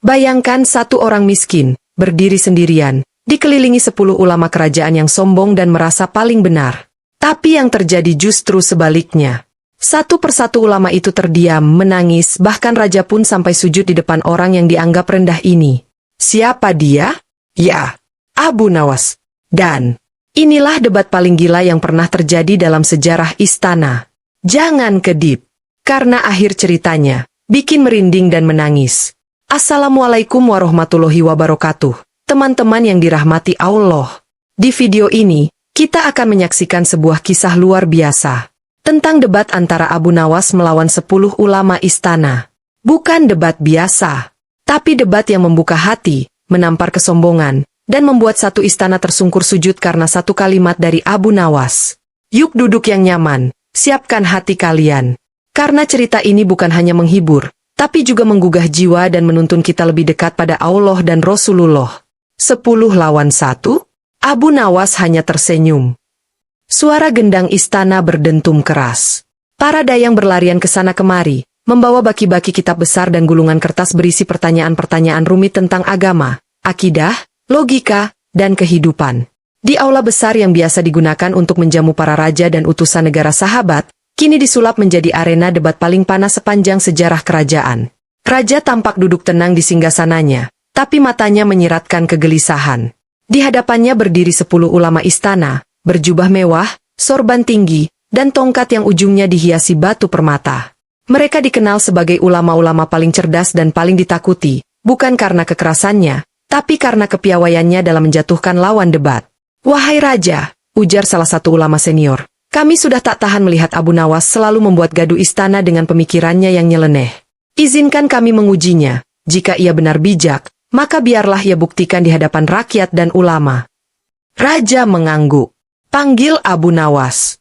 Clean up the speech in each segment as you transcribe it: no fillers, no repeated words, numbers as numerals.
Bayangkan satu orang miskin, berdiri sendirian, dikelilingi 10 ulama kerajaan yang sombong dan merasa paling benar. Tapi yang terjadi justru sebaliknya. Satu persatu ulama itu terdiam, menangis, bahkan raja pun sampai sujud di depan orang yang dianggap rendah ini. Siapa dia? Ya, Abu Nawas. Dan inilah debat paling gila yang pernah terjadi dalam sejarah istana. Jangan kedip, karena akhir ceritanya bikin merinding dan menangis. Assalamualaikum warahmatullahi wabarakatuh, teman-teman yang dirahmati Allah. Di video ini, kita akan menyaksikan sebuah kisah luar biasa tentang debat antara Abu Nawas melawan 10 ulama istana. Bukan debat biasa, tapi debat yang membuka hati, menampar kesombongan, dan membuat satu istana tersungkur sujud karena satu kalimat dari Abu Nawas. Yuk duduk yang nyaman, siapkan hati kalian. Karena cerita ini bukan hanya menghibur, tapi juga menggugah jiwa dan menuntun kita lebih dekat pada Allah dan Rasulullah. 10 lawan 1, Abu Nawas hanya tersenyum. Suara gendang istana berdentum keras. Para dayang berlarian ke sana kemari, membawa baki-baki kitab besar dan gulungan kertas berisi pertanyaan-pertanyaan rumit tentang agama, akidah, logika, dan kehidupan. Di aula besar yang biasa digunakan untuk menjamu para raja dan utusan negara sahabat, kini disulap menjadi arena debat paling panas sepanjang sejarah kerajaan. Raja tampak duduk tenang di singgasananya, tapi matanya menyiratkan kegelisahan. Di hadapannya berdiri 10 ulama istana, berjubah mewah, sorban tinggi, dan tongkat yang ujungnya dihiasi batu permata. Mereka dikenal sebagai ulama-ulama paling cerdas dan paling ditakuti, bukan karena kekerasannya, tapi karena kepiawaiannya dalam menjatuhkan lawan debat. Wahai raja, ujar salah satu ulama senior, kami sudah tak tahan melihat Abu Nawas selalu membuat gaduh istana dengan pemikirannya yang nyeleneh. Izinkan kami mengujinya. Jika ia benar bijak, maka biarlah ia buktikan di hadapan rakyat dan ulama. Raja mengangguk. Panggil Abu Nawas.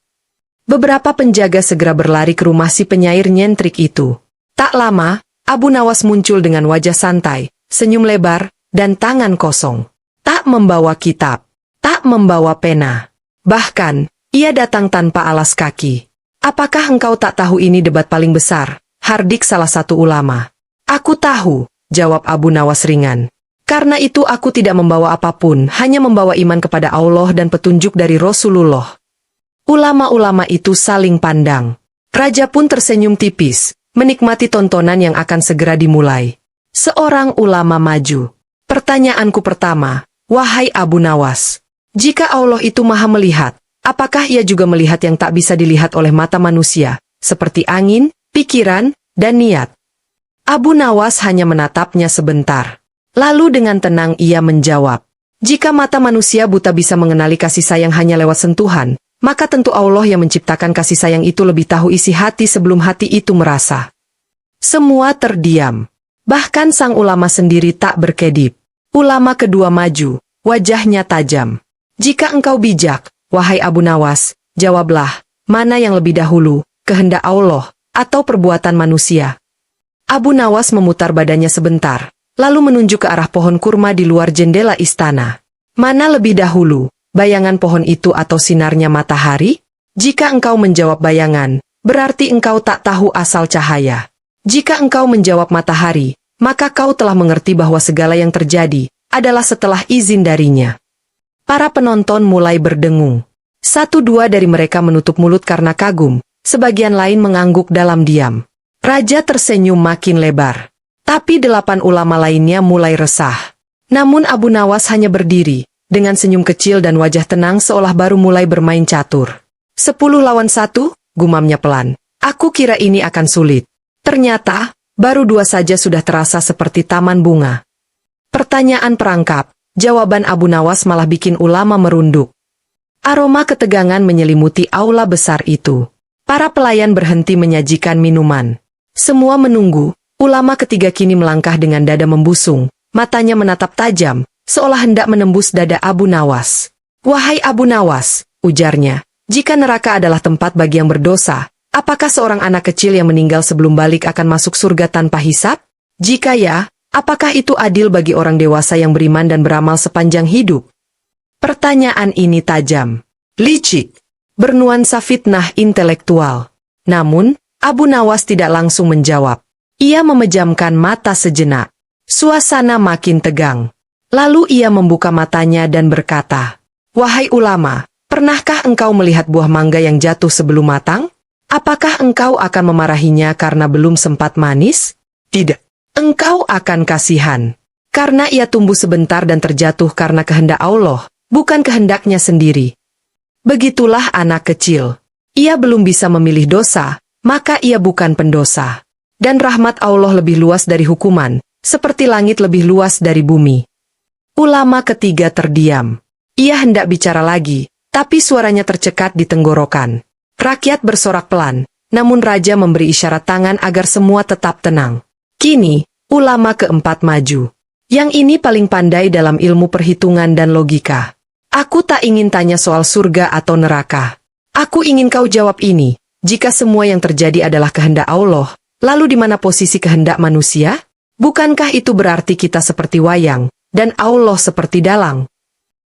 Beberapa penjaga segera berlari ke rumah si penyair nyentrik itu. Tak lama, Abu Nawas muncul dengan wajah santai, senyum lebar, dan tangan kosong. Tak membawa kitab, tak membawa pena. Bahkan, ia datang tanpa alas kaki. Apakah engkau tak tahu ini debat paling besar? Hardik salah satu ulama. Aku tahu, jawab Abu Nawas ringan. Karena itu aku tidak membawa apapun, hanya membawa iman kepada Allah dan petunjuk dari Rasulullah. Ulama-ulama itu saling pandang. Raja pun tersenyum tipis, menikmati tontonan yang akan segera dimulai. Seorang ulama maju. Pertanyaanku pertama, wahai Abu Nawas, jika Allah itu maha melihat, apakah ia juga melihat yang tak bisa dilihat oleh mata manusia, seperti angin, pikiran, dan niat? Abu Nawas hanya menatapnya sebentar. Lalu dengan tenang ia menjawab, jika mata manusia buta bisa mengenali kasih sayang hanya lewat sentuhan, maka tentu Allah yang menciptakan kasih sayang itu lebih tahu isi hati sebelum hati itu merasa. Semua terdiam. Bahkan sang ulama sendiri tak berkedip. Ulama kedua maju, wajahnya tajam. Jika engkau bijak, wahai Abu Nawas, jawablah, mana yang lebih dahulu, kehendak Allah, atau perbuatan manusia? Abu Nawas memutar badannya sebentar, lalu menunjuk ke arah pohon kurma di luar jendela istana. Mana lebih dahulu, bayangan pohon itu atau sinarnya matahari? Jika engkau menjawab bayangan, berarti engkau tak tahu asal cahaya. Jika engkau menjawab matahari, maka kau telah mengerti bahwa segala yang terjadi adalah setelah izin darinya. Para penonton mulai berdengung. 1-2 dari mereka menutup mulut karena kagum, sebagian lain mengangguk dalam diam. Raja tersenyum makin lebar. Tapi 8 ulama lainnya mulai resah. Namun Abu Nawas hanya berdiri, dengan senyum kecil dan wajah tenang seolah baru mulai bermain catur. 10 lawan 1, gumamnya pelan. Aku kira ini akan sulit. Ternyata, baru 2 saja sudah terasa seperti taman bunga. Pertanyaan perangkap, jawaban Abu Nawas malah bikin ulama merunduk. Aroma ketegangan menyelimuti aula besar itu. Para pelayan berhenti menyajikan minuman. Semua menunggu, ulama ketiga kini melangkah dengan dada membusung, matanya menatap tajam, seolah hendak menembus dada Abu Nawas. Wahai Abu Nawas, ujarnya, jika neraka adalah tempat bagi yang berdosa, apakah seorang anak kecil yang meninggal sebelum balik akan masuk surga tanpa hisab? Jika ya, apakah itu adil bagi orang dewasa yang beriman dan beramal sepanjang hidup? Pertanyaan ini tajam, licik, bernuansa fitnah intelektual. Namun, Abu Nawas tidak langsung menjawab. Ia memejamkan mata sejenak. Suasana makin tegang. Lalu ia membuka matanya dan berkata, "Wahai ulama, pernahkah engkau melihat buah mangga yang jatuh sebelum matang? Apakah engkau akan memarahinya karena belum sempat manis? Tidak. Engkau akan kasihan. Karena ia tumbuh sebentar dan terjatuh karena kehendak Allah, bukan kehendaknya sendiri. Begitulah anak kecil. Ia belum bisa memilih dosa, maka ia bukan pendosa. Dan rahmat Allah lebih luas dari hukuman, seperti langit lebih luas dari bumi." Ulama ketiga terdiam. Ia hendak bicara lagi, tapi suaranya tercekat di tenggorokan. Rakyat bersorak pelan, namun raja memberi isyarat tangan agar semua tetap tenang. Kini, ulama keempat maju. Yang ini paling pandai dalam ilmu perhitungan dan logika. "Aku tak ingin tanya soal surga atau neraka. Aku ingin kau jawab ini, jika semua yang terjadi adalah kehendak Allah, lalu di mana posisi kehendak manusia? Bukankah itu berarti kita seperti wayang, dan Allah seperti dalang?"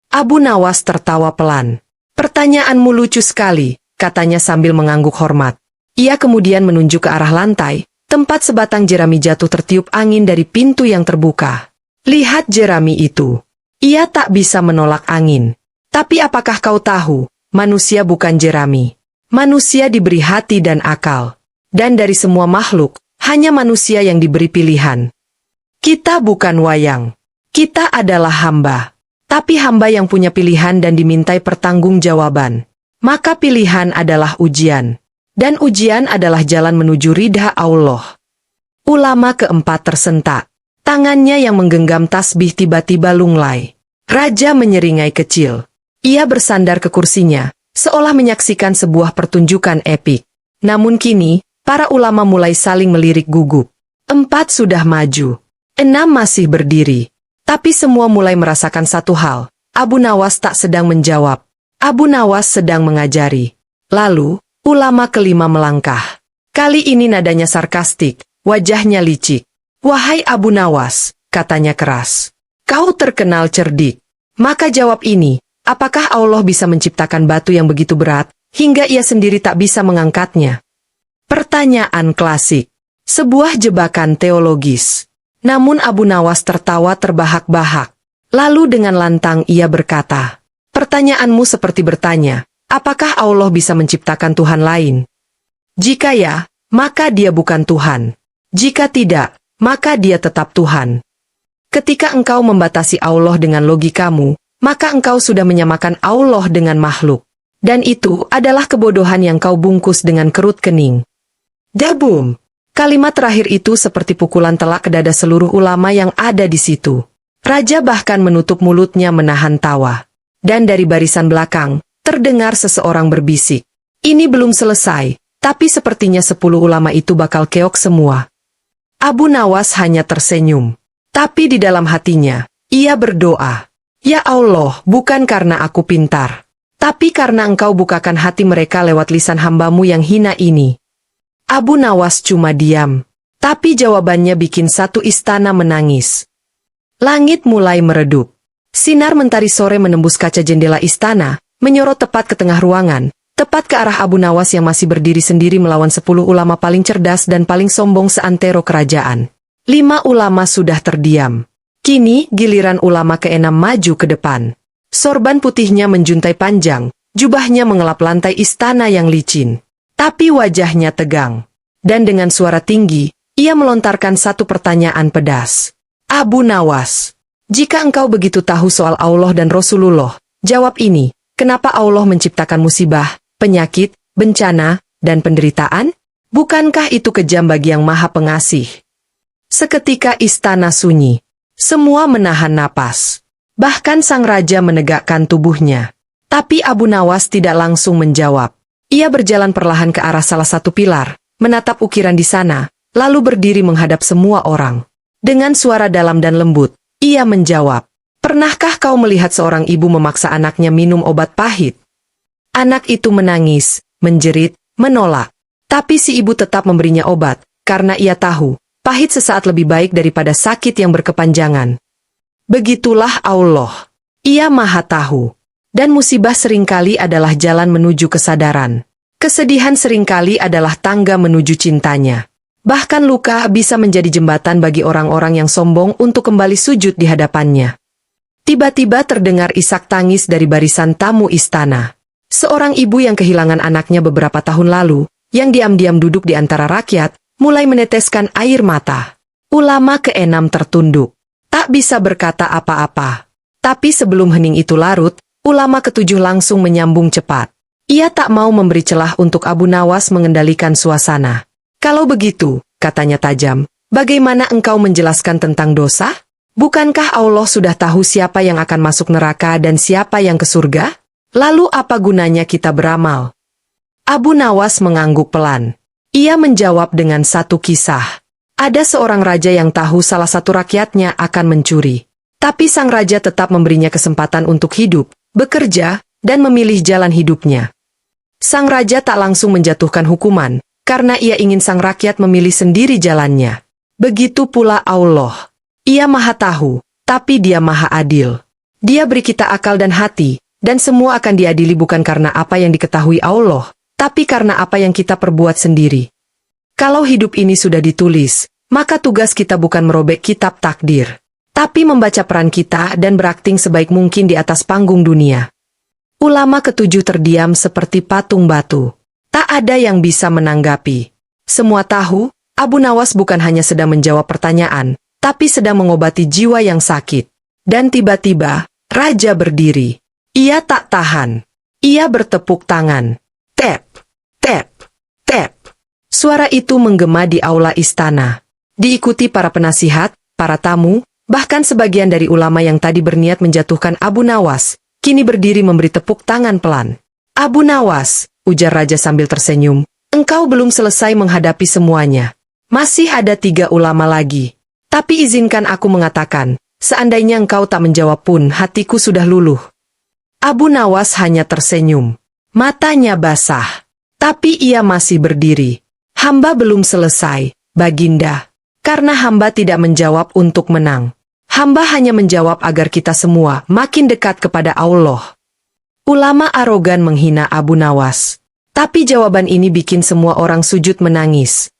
Abu Nawas tertawa pelan. "Pertanyaanmu lucu sekali," katanya sambil mengangguk hormat. Ia kemudian menunjuk ke arah lantai, tempat sebatang jerami jatuh tertiup angin dari pintu yang terbuka. "Lihat jerami itu. Ia tak bisa menolak angin. Tapi apakah kau tahu, manusia bukan jerami. Manusia diberi hati dan akal. Dan dari semua makhluk, hanya manusia yang diberi pilihan. Kita bukan wayang. Kita adalah hamba. Tapi hamba yang punya pilihan dan dimintai pertanggungjawaban. Maka pilihan adalah ujian. Dan ujian adalah jalan menuju ridha Allah." Ulama keempat tersentak. Tangannya yang menggenggam tasbih tiba-tiba lunglai. Raja menyeringai kecil. Ia bersandar ke kursinya, seolah menyaksikan sebuah pertunjukan epik. Namun kini, para ulama mulai saling melirik gugup. 4 sudah maju. 6 masih berdiri. Tapi semua mulai merasakan satu hal. Abu Nawas tak sedang menjawab. Abu Nawas sedang mengajari. Lalu, ulama kelima melangkah. Kali ini nadanya sarkastik, wajahnya licik. "Wahai Abu Nawas," katanya keras. "Kau terkenal cerdik. Maka jawab ini, apakah Allah bisa menciptakan batu yang begitu berat, hingga ia sendiri tak bisa mengangkatnya?" Pertanyaan klasik. Sebuah jebakan teologis. Namun Abu Nawas tertawa terbahak-bahak. Lalu dengan lantang ia berkata, "Pertanyaanmu seperti bertanya, apakah Allah bisa menciptakan Tuhan lain? Jika ya, maka dia bukan Tuhan. Jika tidak, maka dia tetap Tuhan. Ketika engkau membatasi Allah dengan logikamu, maka engkau sudah menyamakan Allah dengan makhluk. Dan itu adalah kebodohan yang kau bungkus dengan kerut kening." Dabum! Kalimat terakhir itu seperti pukulan telak ke dada seluruh ulama yang ada di situ. Raja bahkan menutup mulutnya menahan tawa. Dan dari barisan belakang, terdengar seseorang berbisik. "Ini belum selesai, tapi sepertinya 10 ulama itu bakal keok semua." Abu Nawas hanya tersenyum. Tapi di dalam hatinya, ia berdoa, "Ya Allah, bukan karena aku pintar, tapi karena engkau bukakan hati mereka lewat lisan hambamu yang hina ini." Abu Nawas cuma diam. Tapi jawabannya bikin satu istana menangis. Langit mulai meredup. Sinar mentari sore menembus kaca jendela istana, menyorot tepat ke tengah ruangan, tepat ke arah Abu Nawas yang masih berdiri sendiri melawan 10 ulama paling cerdas dan paling sombong seantero kerajaan. 5 ulama sudah terdiam. Kini giliran ulama ke-6 maju ke depan. Sorban putihnya menjuntai panjang, jubahnya mengelap lantai istana yang licin. Tapi wajahnya tegang. Dan dengan suara tinggi, ia melontarkan satu pertanyaan pedas. "Abu Nawas, jika engkau begitu tahu soal Allah dan Rasulullah, jawab ini, kenapa Allah menciptakan musibah, penyakit, bencana, dan penderitaan? Bukankah itu kejam bagi yang Maha Pengasih?" Seketika istana sunyi. Semua menahan napas. Bahkan sang raja menegakkan tubuhnya. Tapi Abu Nawas tidak langsung menjawab. Ia berjalan perlahan ke arah salah satu pilar, menatap ukiran di sana, lalu berdiri menghadap semua orang. Dengan suara dalam dan lembut, ia menjawab, "Pernahkah kau melihat seorang ibu memaksa anaknya minum obat pahit?" Anak itu menangis, menjerit, menolak. Tapi si ibu tetap memberinya obat, karena ia tahu, pahit sesaat lebih baik daripada sakit yang berkepanjangan. Begitulah Allah. Ia Maha Tahu. Dan musibah seringkali adalah jalan menuju kesadaran. Kesedihan seringkali adalah tangga menuju cintanya. Bahkan luka bisa menjadi jembatan bagi orang-orang yang sombong untuk kembali sujud di hadapannya. Tiba-tiba terdengar isak tangis dari barisan tamu istana. Seorang ibu yang kehilangan anaknya beberapa tahun lalu, yang diam-diam duduk di antara rakyat, mulai meneteskan air mata. Ulama keenam tertunduk. Tak bisa berkata apa-apa. Tapi sebelum hening itu larut, ulama ketujuh langsung menyambung cepat. Ia tak mau memberi celah untuk Abu Nawas mengendalikan suasana. Kalau begitu, katanya tajam, bagaimana engkau menjelaskan tentang dosa? Bukankah Allah sudah tahu siapa yang akan masuk neraka dan siapa yang ke surga? Lalu apa gunanya kita beramal? Abu Nawas mengangguk pelan. Ia menjawab dengan satu kisah. Ada seorang raja yang tahu salah satu rakyatnya akan mencuri. Tapi sang raja tetap memberinya kesempatan untuk hidup, bekerja, dan memilih jalan hidupnya. Sang raja tak langsung menjatuhkan hukuman, karena ia ingin sang rakyat memilih sendiri jalannya. Begitu pula Allah. Ia maha tahu, tapi dia maha adil. Dia beri kita akal dan hati, dan semua akan diadili bukan karena apa yang diketahui Allah, tapi karena apa yang kita perbuat sendiri. Kalau hidup ini sudah ditulis, maka tugas kita bukan merobek kitab takdir, tapi membaca peran kita dan berakting sebaik mungkin di atas panggung dunia. Ulama ketujuh terdiam seperti patung batu. Tak ada yang bisa menanggapi. Semua tahu, Abu Nawas bukan hanya sedang menjawab pertanyaan, tapi sedang mengobati jiwa yang sakit. Dan tiba-tiba, raja berdiri. Ia tak tahan. Ia bertepuk tangan. Tap, tap, tap. Suara itu menggema di aula istana. Diikuti para penasihat, para tamu, bahkan sebagian dari ulama yang tadi berniat menjatuhkan Abu Nawas, kini berdiri memberi tepuk tangan pelan. Abu Nawas, ujar raja sambil tersenyum, engkau belum selesai menghadapi semuanya. Masih ada 3 ulama lagi. Tapi izinkan aku mengatakan, seandainya engkau tak menjawab pun hatiku sudah luluh. Abu Nawas hanya tersenyum. Matanya basah. Tapi ia masih berdiri. Hamba belum selesai, Baginda. Karena hamba tidak menjawab untuk menang. Hamba hanya menjawab agar kita semua makin dekat kepada Allah. Ulama arogan menghina Abu Nawas. Tapi jawaban ini bikin semua orang sujud menangis.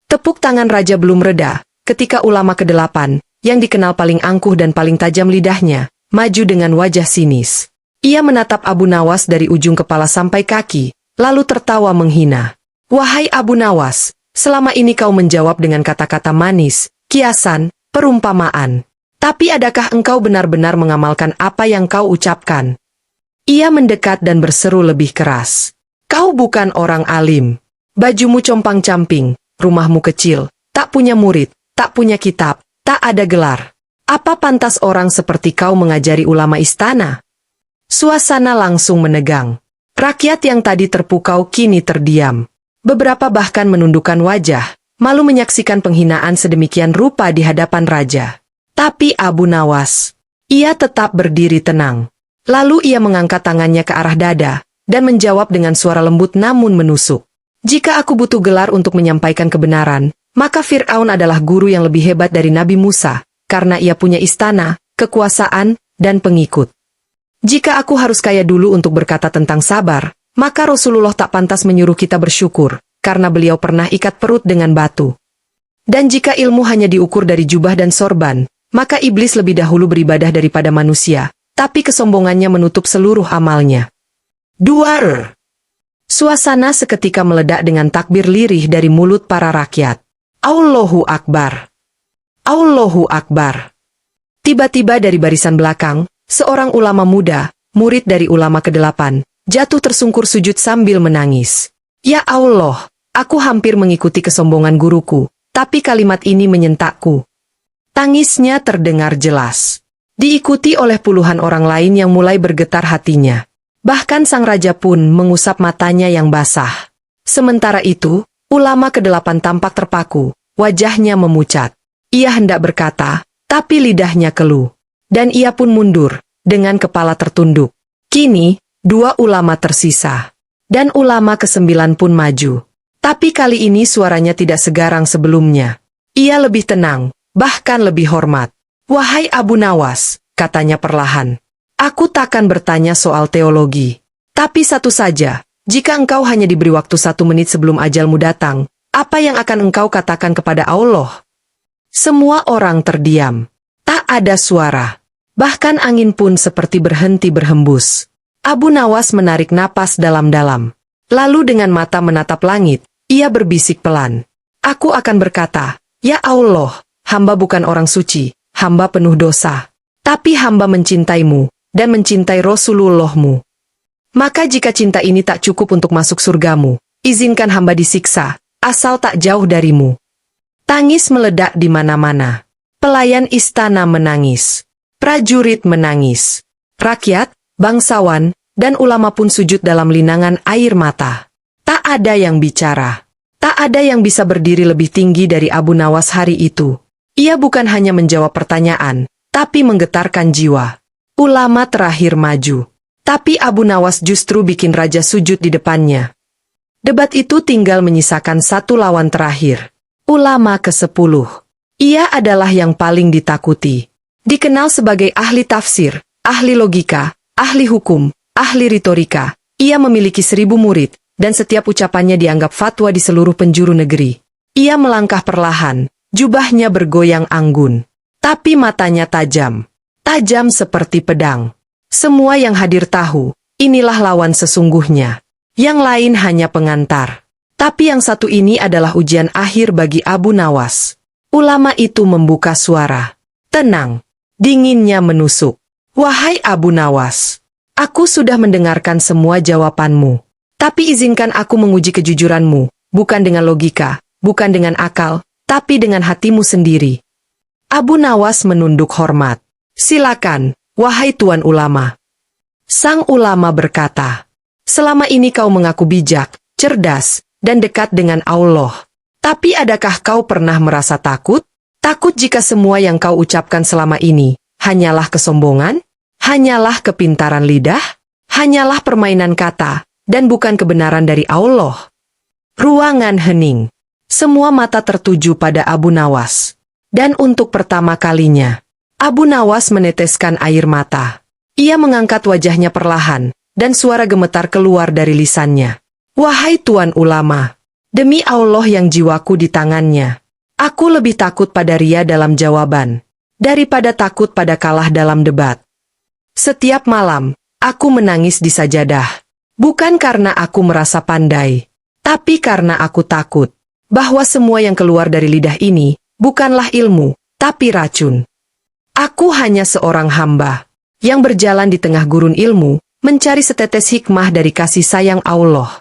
Tepuk tangan raja belum reda, ketika ulama ke-8, yang dikenal paling angkuh dan paling tajam lidahnya, maju dengan wajah sinis. Ia menatap Abu Nawas dari ujung kepala sampai kaki, lalu tertawa menghina. Wahai Abu Nawas, selama ini kau menjawab dengan kata-kata manis, kiasan, perumpamaan. Tapi adakah engkau benar-benar mengamalkan apa yang kau ucapkan? Ia mendekat dan berseru lebih keras. Kau bukan orang alim. Bajumu compang-camping, rumahmu kecil, tak punya murid, tak punya kitab, tak ada gelar. Apa pantas orang seperti kau mengajari ulama istana? Suasana langsung menegang. Rakyat yang tadi terpukau kini terdiam. Beberapa bahkan menundukkan wajah, malu menyaksikan penghinaan sedemikian rupa di hadapan raja. Tapi Abu Nawas, ia tetap berdiri tenang. Lalu ia mengangkat tangannya ke arah dada, dan menjawab dengan suara lembut namun menusuk. Jika aku butuh gelar untuk menyampaikan kebenaran, maka Fir'aun adalah guru yang lebih hebat dari Nabi Musa, karena ia punya istana, kekuasaan, dan pengikut. Jika aku harus kaya dulu untuk berkata tentang sabar, maka Rasulullah tak pantas menyuruh kita bersyukur, karena beliau pernah ikat perut dengan batu. Dan jika ilmu hanya diukur dari jubah dan sorban, maka iblis lebih dahulu beribadah daripada manusia. Tapi kesombongannya menutup seluruh amalnya. Duar! Suasana seketika meledak dengan takbir lirih dari mulut para rakyat. Allahu Akbar! Allahu Akbar! Tiba-tiba dari barisan belakang, seorang ulama muda, murid dari ulama ke-8, jatuh tersungkur sujud sambil menangis. Ya Allah, aku hampir mengikuti kesombongan guruku, tapi kalimat ini menyentakku. Tangisnya terdengar jelas. Diikuti oleh puluhan orang lain yang mulai bergetar hatinya. Bahkan sang raja pun mengusap matanya yang basah. Sementara itu, ulama ke-8 tampak terpaku, wajahnya memucat. Ia hendak berkata, tapi lidahnya keluh. Dan ia pun mundur, dengan kepala tertunduk. Kini, 2 ulama tersisa. Dan ulama ke-9 pun maju. Tapi kali ini suaranya tidak segarang sebelumnya. Ia lebih tenang, bahkan lebih hormat. Wahai Abu Nawas, katanya perlahan, aku takkan bertanya soal teologi. Tapi satu saja, jika engkau hanya diberi waktu 1 menit sebelum ajalmu datang, Apa yang akan engkau katakan kepada Allah? Semua orang terdiam. Tak ada suara. Bahkan angin pun seperti berhenti berhembus. Abu Nawas menarik napas dalam-dalam. Lalu dengan mata menatap langit, ia berbisik pelan. Aku akan berkata, Ya Allah, hamba bukan orang suci, hamba penuh dosa. Tapi hamba mencintaimu, dan mencintai Rasulullah-mu. Maka jika cinta ini tak cukup untuk masuk surgamu, izinkan hamba disiksa, asal tak jauh darimu. Tangis meledak di mana-mana. Pelayan istana menangis. Prajurit menangis. Rakyat, bangsawan, dan ulama pun sujud dalam linangan air mata. Tak ada yang bicara. Tak ada yang bisa berdiri lebih tinggi dari Abu Nawas hari itu. Ia bukan hanya menjawab pertanyaan, tapi menggetarkan jiwa. Ulama terakhir maju. Tapi Abu Nawas justru bikin raja sujud di depannya. Debat itu tinggal menyisakan satu lawan terakhir. Ulama ke-10. Ia adalah yang paling ditakuti. Dikenal sebagai ahli tafsir, ahli logika, ahli hukum, ahli retorika. Ia memiliki 1000 murid, dan setiap ucapannya dianggap fatwa di seluruh penjuru negeri. Ia melangkah perlahan, jubahnya bergoyang anggun. Tapi matanya tajam. Tajam seperti pedang. Semua yang hadir tahu, inilah lawan sesungguhnya. Yang lain hanya pengantar. Tapi yang satu ini adalah ujian akhir bagi Abu Nawas. Ulama itu membuka suara. Tenang. Dinginnya menusuk. Wahai Abu Nawas, aku sudah mendengarkan semua jawabanmu. Tapi izinkan aku menguji kejujuranmu, bukan dengan logika, bukan dengan akal, tapi dengan hatimu sendiri. Abu Nawas menunduk hormat. Silakan, wahai Tuan Ulama. Sang ulama berkata, selama ini kau mengaku bijak, cerdas, dan dekat dengan Allah. Tapi adakah kau pernah merasa takut? Takut jika semua yang kau ucapkan selama ini hanyalah kesombongan? Hanyalah kepintaran lidah? Hanyalah permainan kata, dan bukan kebenaran dari Allah? Ruangan hening. Semua mata tertuju pada Abu Nawas. Dan untuk pertama kalinya, Abu Nawas meneteskan air mata. Ia mengangkat wajahnya perlahan, dan suara gemetar keluar dari lisannya. Wahai Tuan Ulama, demi Allah yang jiwaku di tangannya, aku lebih takut pada ria dalam jawaban, daripada takut pada kalah dalam debat. Setiap malam, aku menangis di sajadah, bukan karena aku merasa pandai, tapi karena aku takut, bahwa semua yang keluar dari lidah ini, bukanlah ilmu, tapi racun. Aku hanya seorang hamba, yang berjalan di tengah gurun ilmu, mencari setetes hikmah dari kasih sayang Allah.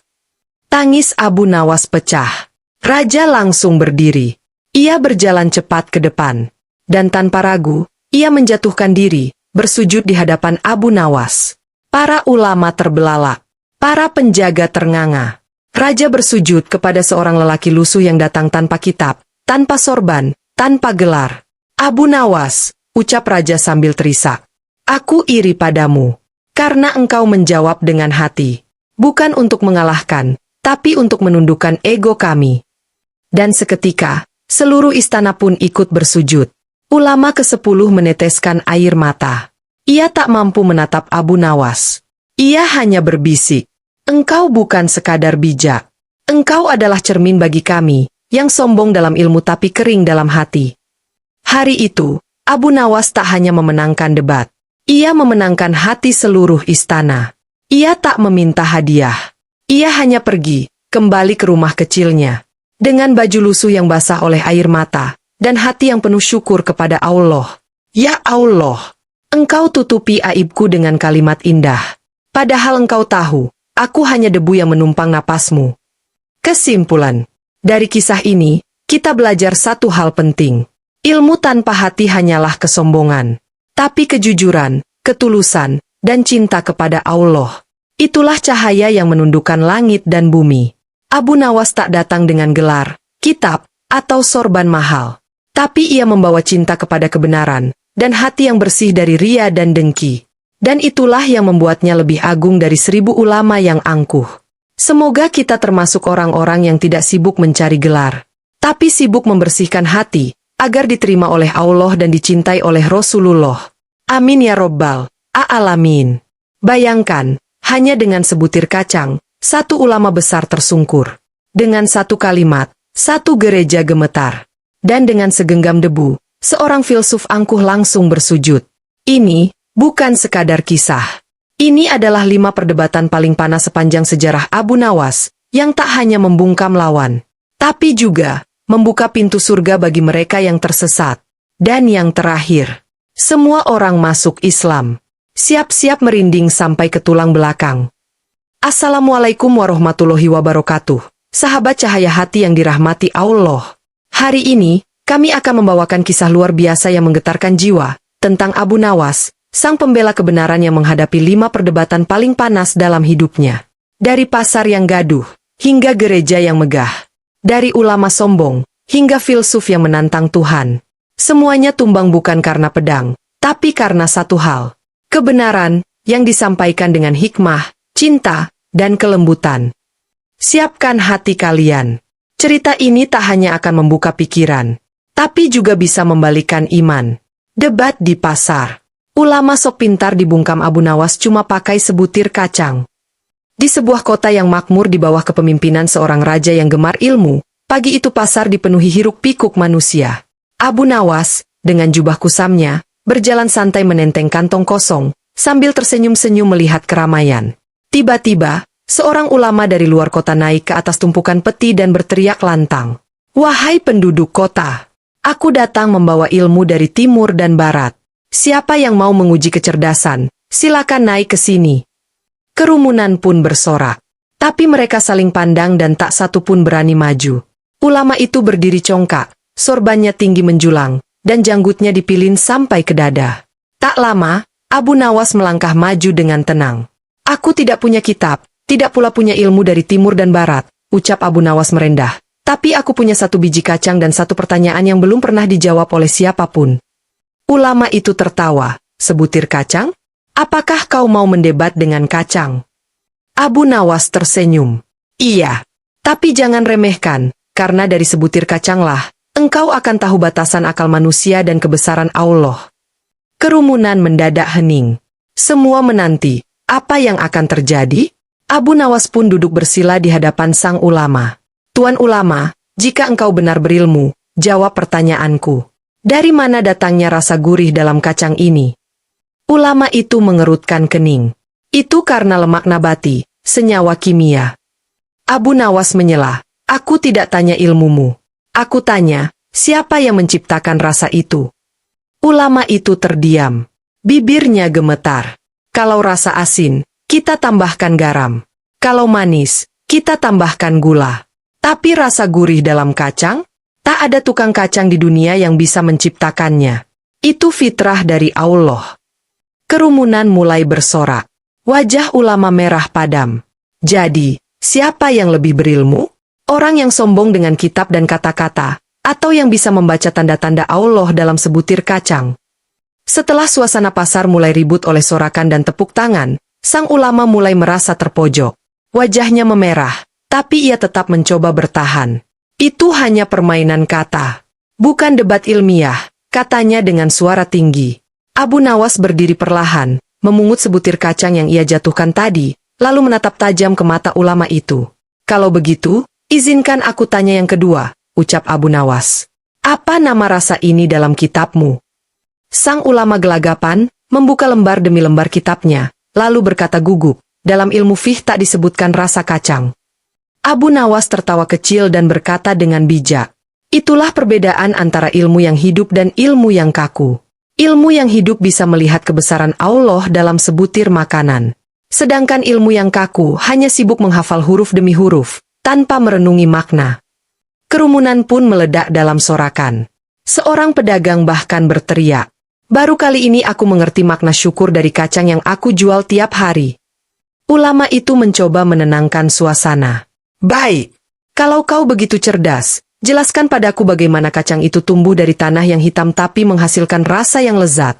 Tangis Abu Nawas pecah. Raja langsung berdiri. Ia berjalan cepat ke depan. Dan tanpa ragu, ia menjatuhkan diri, bersujud di hadapan Abu Nawas. Para ulama terbelalak. Para penjaga ternganga. Raja bersujud kepada seorang lelaki lusuh yang datang tanpa kitab, tanpa sorban, tanpa gelar. Abu Nawas, ucap raja sambil terisak. Aku iri padamu, karena engkau menjawab dengan hati. Bukan untuk mengalahkan, tapi untuk menundukkan ego kami. Dan seketika, seluruh istana pun ikut bersujud. Ulama ke-10 meneteskan air mata. Ia tak mampu menatap Abu Nawas. Ia hanya berbisik, engkau bukan sekadar bijak. Engkau adalah cermin bagi kami, yang sombong dalam ilmu tapi kering dalam hati. Hari itu, Abu Nawas tak hanya memenangkan debat. Ia memenangkan hati seluruh istana. Ia tak meminta hadiah. Ia hanya pergi, kembali ke rumah kecilnya, dengan baju lusuh yang basah oleh air mata, dan hati yang penuh syukur kepada Allah. Ya Allah, engkau tutupi aibku dengan kalimat indah. Padahal engkau tahu, aku hanya debu yang menumpang napasmu. Kesimpulan, dari kisah ini, kita belajar satu hal penting. Ilmu tanpa hati hanyalah kesombongan. Tapi kejujuran, ketulusan, dan cinta kepada Allah, itulah cahaya yang menundukkan langit dan bumi. Abu Nawas tak datang dengan gelar, kitab, atau sorban mahal. Tapi ia membawa cinta kepada kebenaran, dan hati yang bersih dari ria dan dengki. Dan itulah yang membuatnya lebih agung dari 1000 ulama yang angkuh. Semoga kita termasuk orang-orang yang tidak sibuk mencari gelar, tapi sibuk membersihkan hati, agar diterima oleh Allah dan dicintai oleh Rasulullah. Amin ya Rabbal Alamin. Bayangkan, hanya dengan sebutir kacang, satu ulama besar tersungkur. Dengan satu kalimat, Satu gereja gemetar. Dan dengan segenggam debu, seorang filsuf angkuh langsung bersujud. Ini bukan sekadar kisah. Ini adalah 5 perdebatan paling panas sepanjang sejarah Abu Nawas, yang tak hanya membungkam lawan, tapi juga membuka pintu surga bagi mereka yang tersesat. Dan yang terakhir, semua orang masuk Islam. Siap-siap merinding sampai ke tulang belakang. Assalamualaikum warahmatullahi wabarakatuh. Sahabat cahaya hati yang dirahmati Allah. Hari ini, kami akan membawakan kisah luar biasa yang menggetarkan jiwa, tentang Abu Nawas, sang pembela kebenaran yang menghadapi 5 perdebatan paling panas dalam hidupnya. Dari pasar yang gaduh, hingga gereja yang megah. Dari ulama sombong, hingga filsuf yang menantang Tuhan. Semuanya tumbang bukan karena pedang, tapi karena satu hal. Kebenaran, yang disampaikan dengan hikmah, cinta, dan kelembutan. Siapkan hati kalian. Cerita ini tak hanya akan membuka pikiran, tapi juga bisa membalikan iman. Debat di pasar. Ulama sok pintar dibungkam Abu Nawas cuma pakai sebutir kacang. Di sebuah kota yang makmur di bawah kepemimpinan seorang raja yang gemar ilmu, pagi itu pasar dipenuhi hiruk-pikuk manusia. Abu Nawas, dengan jubah kusamnya, berjalan santai menenteng kantong kosong, sambil tersenyum-senyum melihat keramaian. Tiba-tiba, seorang ulama dari luar kota naik ke atas tumpukan peti dan berteriak lantang. Wahai penduduk kota, aku datang membawa ilmu dari timur dan barat. Siapa yang mau menguji kecerdasan, silakan naik ke sini. Kerumunan pun bersorak. Tapi mereka saling pandang dan tak satu pun berani maju. Ulama itu berdiri congkak, sorbannya tinggi menjulang, dan janggutnya dipilin sampai ke dada. Tak lama, Abu Nawas melangkah maju dengan tenang. Aku tidak punya kitab, tidak pula punya ilmu dari timur dan barat, ucap Abu Nawas merendah. Tapi aku punya 1 biji kacang dan 1 pertanyaan yang belum pernah dijawab oleh siapapun. Ulama itu tertawa. Sebutir kacang? Apakah kau mau mendebat dengan kacang? Abu Nawas tersenyum. Iya. Tapi jangan remehkan, karena dari sebutir kacanglah, engkau akan tahu batasan akal manusia dan kebesaran Allah. Kerumunan mendadak hening. Semua menanti, apa yang akan terjadi? Abu Nawas pun duduk bersila di hadapan sang ulama. Tuan ulama, jika engkau benar berilmu, jawab pertanyaanku. Dari mana datangnya rasa gurih dalam kacang ini? Ulama itu mengerutkan kening. Itu karena lemak nabati, senyawa kimia. Abu Nawas menyela, aku tidak tanya ilmumu. Aku tanya, siapa yang menciptakan rasa itu? Ulama itu terdiam. Bibirnya gemetar. Kalau rasa asin, kita tambahkan garam. Kalau manis, kita tambahkan gula. Tapi rasa gurih dalam kacang? Tak ada tukang kacang di dunia yang bisa menciptakannya. Itu fitrah dari Allah. Kerumunan mulai bersorak. Wajah ulama merah padam. Jadi, siapa yang lebih berilmu? Orang yang sombong dengan kitab dan kata-kata, atau yang bisa membaca tanda-tanda Allah dalam sebutir kacang? Setelah suasana pasar mulai ribut oleh sorakan dan tepuk tangan, sang ulama mulai merasa terpojok. Wajahnya memerah, tapi ia tetap mencoba bertahan. Itu hanya permainan kata. Bukan debat ilmiah, katanya dengan suara tinggi. Abu Nawas berdiri perlahan, memungut sebutir kacang yang ia jatuhkan tadi, lalu menatap tajam ke mata ulama itu. Kalau begitu, izinkan aku tanya yang kedua, ucap Abu Nawas. Apa nama rasa ini dalam kitabmu? Sang ulama gelagapan, membuka lembar demi lembar kitabnya, lalu berkata gugup, dalam ilmu fiqh tak disebutkan rasa kacang. Abu Nawas tertawa kecil dan berkata dengan bijak. Itulah perbedaan antara ilmu yang hidup dan ilmu yang kaku. Ilmu yang hidup bisa melihat kebesaran Allah dalam sebutir makanan. Sedangkan ilmu yang kaku hanya sibuk menghafal huruf demi huruf, tanpa merenungi makna. Kerumunan pun meledak dalam sorakan. Seorang pedagang bahkan berteriak, baru kali ini aku mengerti makna syukur dari kacang yang aku jual tiap hari. Ulama itu mencoba menenangkan suasana. Baik, kalau kau begitu cerdas, jelaskan padaku bagaimana kacang itu tumbuh dari tanah yang hitam tapi menghasilkan rasa yang lezat.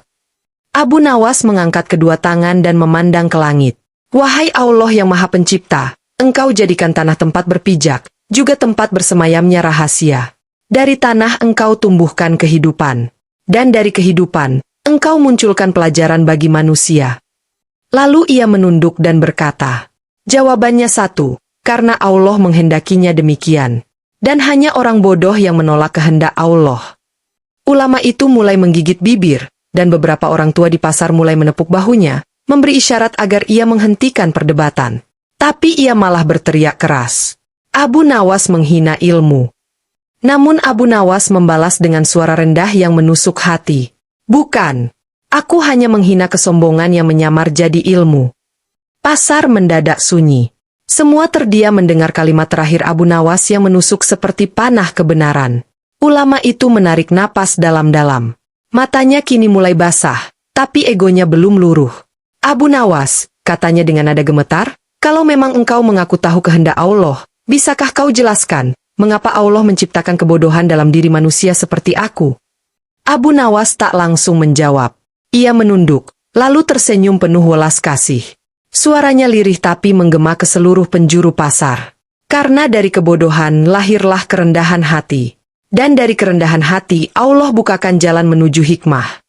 Abu Nawas mengangkat kedua tangan dan memandang ke langit. Wahai Allah yang Maha Pencipta, Engkau jadikan tanah tempat berpijak, juga tempat bersemayamnya rahasia. Dari tanah Engkau tumbuhkan kehidupan, dan dari kehidupan, Engkau munculkan pelajaran bagi manusia. Lalu ia menunduk dan berkata, jawabannya satu, karena Allah menghendakinya demikian. dan hanya orang bodoh yang menolak kehendak Allah. Ulama itu mulai menggigit bibir, dan beberapa orang tua di pasar mulai menepuk bahunya, memberi isyarat agar ia menghentikan perdebatan. Tapi ia malah berteriak keras. Abu Nawas menghina ilmu. Namun Abu Nawas membalas dengan suara rendah yang menusuk hati. Bukan, aku hanya menghina kesombongan yang menyamar jadi ilmu. Pasar mendadak sunyi. Semua terdiam mendengar kalimat terakhir Abu Nawas yang menusuk seperti panah kebenaran. Ulama itu menarik napas dalam-dalam. Matanya kini mulai basah, tapi egonya belum luruh. Abu Nawas, katanya dengan nada gemetar, kalau memang engkau mengaku tahu kehendak Allah, bisakah kau jelaskan, mengapa Allah menciptakan kebodohan dalam diri manusia seperti aku? Abu Nawas tak langsung menjawab. Ia menunduk, lalu tersenyum penuh welas kasih. Suaranya lirih tapi menggema ke seluruh penjuru pasar. Karena dari kebodohan lahirlah kerendahan hati. Dan dari kerendahan hati, Allah bukakan jalan menuju hikmah.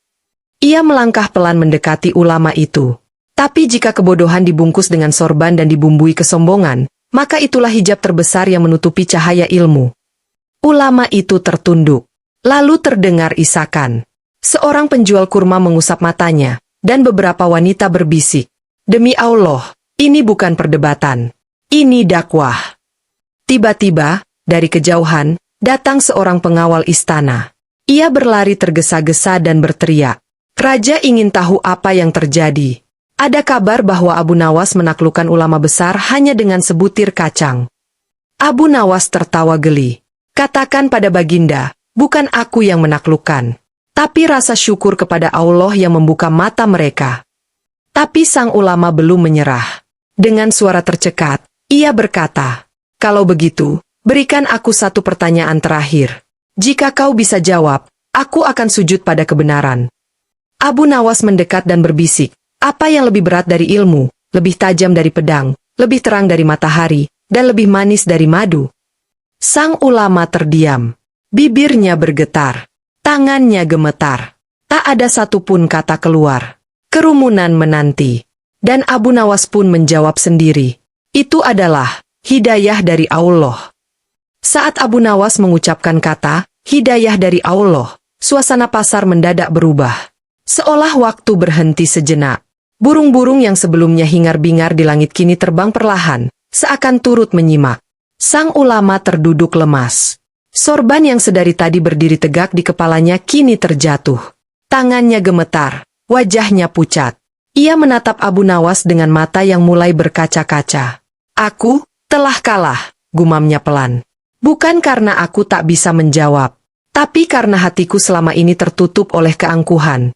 Ia melangkah pelan mendekati ulama itu. Tapi jika kebodohan dibungkus dengan sorban dan dibumbui kesombongan, maka itulah hijab terbesar yang menutupi cahaya ilmu. Ulama itu tertunduk. Lalu terdengar isakan. Seorang penjual kurma mengusap matanya, dan beberapa wanita berbisik. Demi Allah, ini bukan perdebatan. Ini dakwah. Tiba-tiba, dari kejauhan, datang seorang pengawal istana. Ia berlari tergesa-gesa dan berteriak. Raja ingin tahu apa yang terjadi. Ada kabar bahwa Abu Nawas menaklukkan ulama besar hanya dengan sebutir kacang. Abu Nawas tertawa geli. Katakan pada Baginda, bukan aku yang menaklukkan. Tapi rasa syukur kepada Allah yang membuka mata mereka. Tapi sang ulama belum menyerah. Dengan suara tercekat, ia berkata, kalau begitu, berikan aku satu pertanyaan terakhir. Jika kau bisa jawab, aku akan sujud pada kebenaran. Abu Nawas mendekat dan berbisik, apa yang lebih berat dari ilmu, lebih tajam dari pedang, lebih terang dari matahari, dan lebih manis dari madu? Sang ulama terdiam. Bibirnya bergetar. Tangannya gemetar. Tak ada satupun kata keluar. Kerumunan menanti. Dan Abu Nawas pun menjawab sendiri. Itu adalah hidayah dari Allah. Saat Abu Nawas mengucapkan kata, hidayah dari Allah, suasana pasar mendadak berubah. Seolah waktu berhenti sejenak. Burung-burung yang sebelumnya hingar-bingar di langit kini terbang perlahan, seakan turut menyimak. Sang ulama terduduk lemas. Sorban yang sedari tadi berdiri tegak di kepalanya kini terjatuh. Tangannya gemetar, wajahnya pucat. Ia menatap Abu Nawas dengan mata yang mulai berkaca-kaca. Aku telah kalah, gumamnya pelan. Bukan karena aku tak bisa menjawab, tapi karena hatiku selama ini tertutup oleh keangkuhan.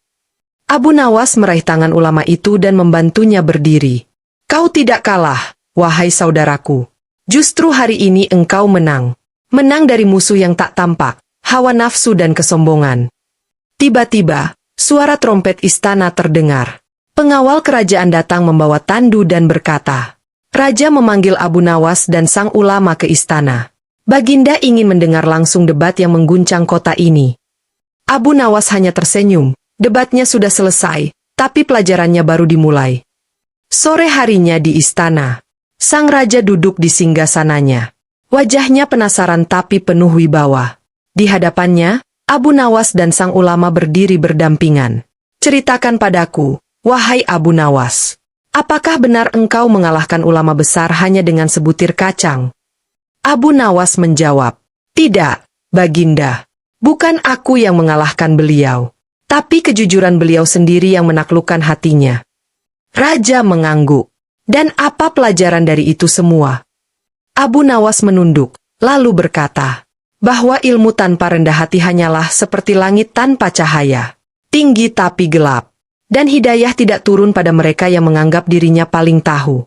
Abu Nawas meraih tangan ulama itu dan membantunya berdiri. Kau tidak kalah, wahai saudaraku. Justru hari ini engkau menang. Menang dari musuh yang tak tampak, hawa nafsu dan kesombongan. Tiba-tiba, suara trompet istana terdengar. Pengawal kerajaan datang membawa tandu dan berkata, Raja memanggil Abu Nawas dan sang ulama ke istana. Baginda ingin mendengar langsung debat yang mengguncang kota ini. Abu Nawas hanya tersenyum, debatnya sudah selesai, tapi pelajarannya baru dimulai. Sore harinya di istana, sang raja duduk di singgasananya. Wajahnya penasaran tapi penuh wibawa. Di hadapannya, Abu Nawas dan sang ulama berdiri berdampingan. Ceritakan padaku, wahai Abu Nawas, apakah benar engkau mengalahkan ulama besar hanya dengan sebutir kacang? Abu Nawas menjawab, tidak, Baginda. Bukan aku yang mengalahkan beliau, tapi kejujuran beliau sendiri yang menaklukkan hatinya. Raja mengangguk. Dan apa pelajaran dari itu semua? Abu Nawas menunduk, lalu berkata, bahwa ilmu tanpa rendah hati hanyalah seperti langit tanpa cahaya, tinggi tapi gelap, dan hidayah tidak turun pada mereka yang menganggap dirinya paling tahu.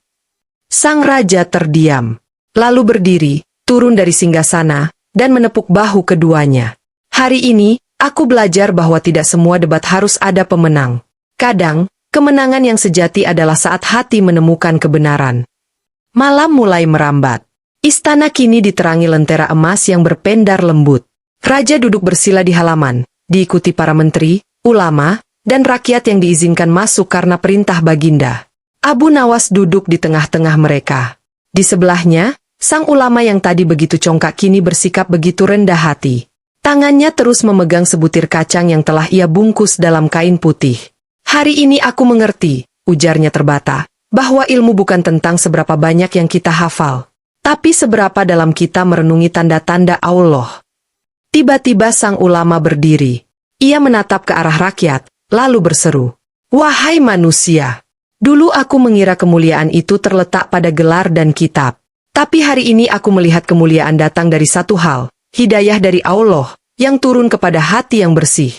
Sang raja terdiam, lalu berdiri, turun dari singgasana, dan menepuk bahu keduanya. Hari ini, aku belajar bahwa tidak semua debat harus ada pemenang. Kadang, kemenangan yang sejati adalah saat hati menemukan kebenaran. Malam mulai merambat. Istana kini diterangi lentera emas yang berpendar lembut. Raja duduk bersila di halaman, diikuti para menteri, ulama, dan rakyat yang diizinkan masuk karena perintah Baginda. Abu Nawas duduk di tengah-tengah mereka. Di sebelahnya, Sang ulama yang tadi begitu congkak kini bersikap begitu rendah hati. Tangannya terus memegang sebutir kacang yang telah ia bungkus dalam kain putih. "Hari ini aku mengerti," ujarnya terbata, "bahwa ilmu bukan tentang seberapa banyak yang kita hafal, tapi seberapa dalam kita merenungi tanda-tanda Allah." Tiba-tiba sang ulama berdiri. Ia menatap ke arah rakyat, lalu berseru, "Wahai manusia, dulu aku mengira kemuliaan itu terletak pada gelar dan kitab. Tapi hari ini aku melihat kemuliaan datang dari satu hal, hidayah dari Allah, yang turun kepada hati yang bersih."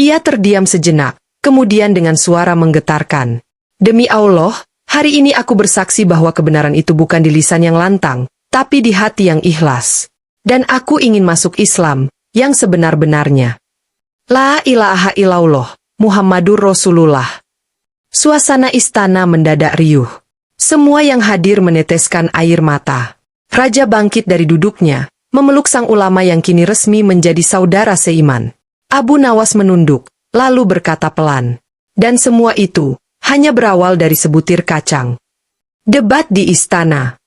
Ia terdiam sejenak, kemudian dengan suara menggetarkan, "Demi Allah, hari ini aku bersaksi bahwa kebenaran itu bukan di lisan yang lantang, tapi di hati yang ikhlas. Dan aku ingin masuk Islam, yang sebenar-benarnya. La ilaha illallah, Muhammadur Rasulullah." Suasana istana mendadak riuh. Semua yang hadir meneteskan air mata. Raja bangkit dari duduknya, memeluk sang ulama yang kini resmi menjadi saudara seiman. Abu Nawas menunduk, lalu berkata pelan, "Dan semua itu hanya berawal dari sebutir kacang." Debat di istana.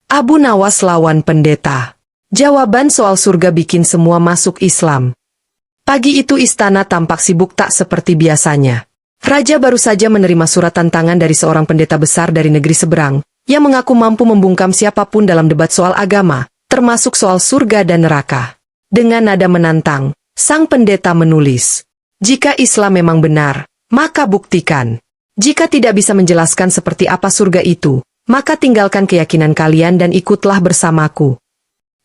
Abu Nawas lawan pendeta. Jawaban soal surga bikin semua masuk Islam. Pagi itu istana tampak sibuk tak seperti biasanya. Raja baru saja menerima surat tantangan dari seorang pendeta besar dari negeri seberang, yang mengaku mampu membungkam siapapun dalam debat soal agama, termasuk soal surga dan neraka. Dengan nada menantang, sang pendeta menulis, "Jika Islam memang benar, maka buktikan. Jika tidak bisa menjelaskan seperti apa surga itu, maka tinggalkan keyakinan kalian dan ikutlah bersamaku."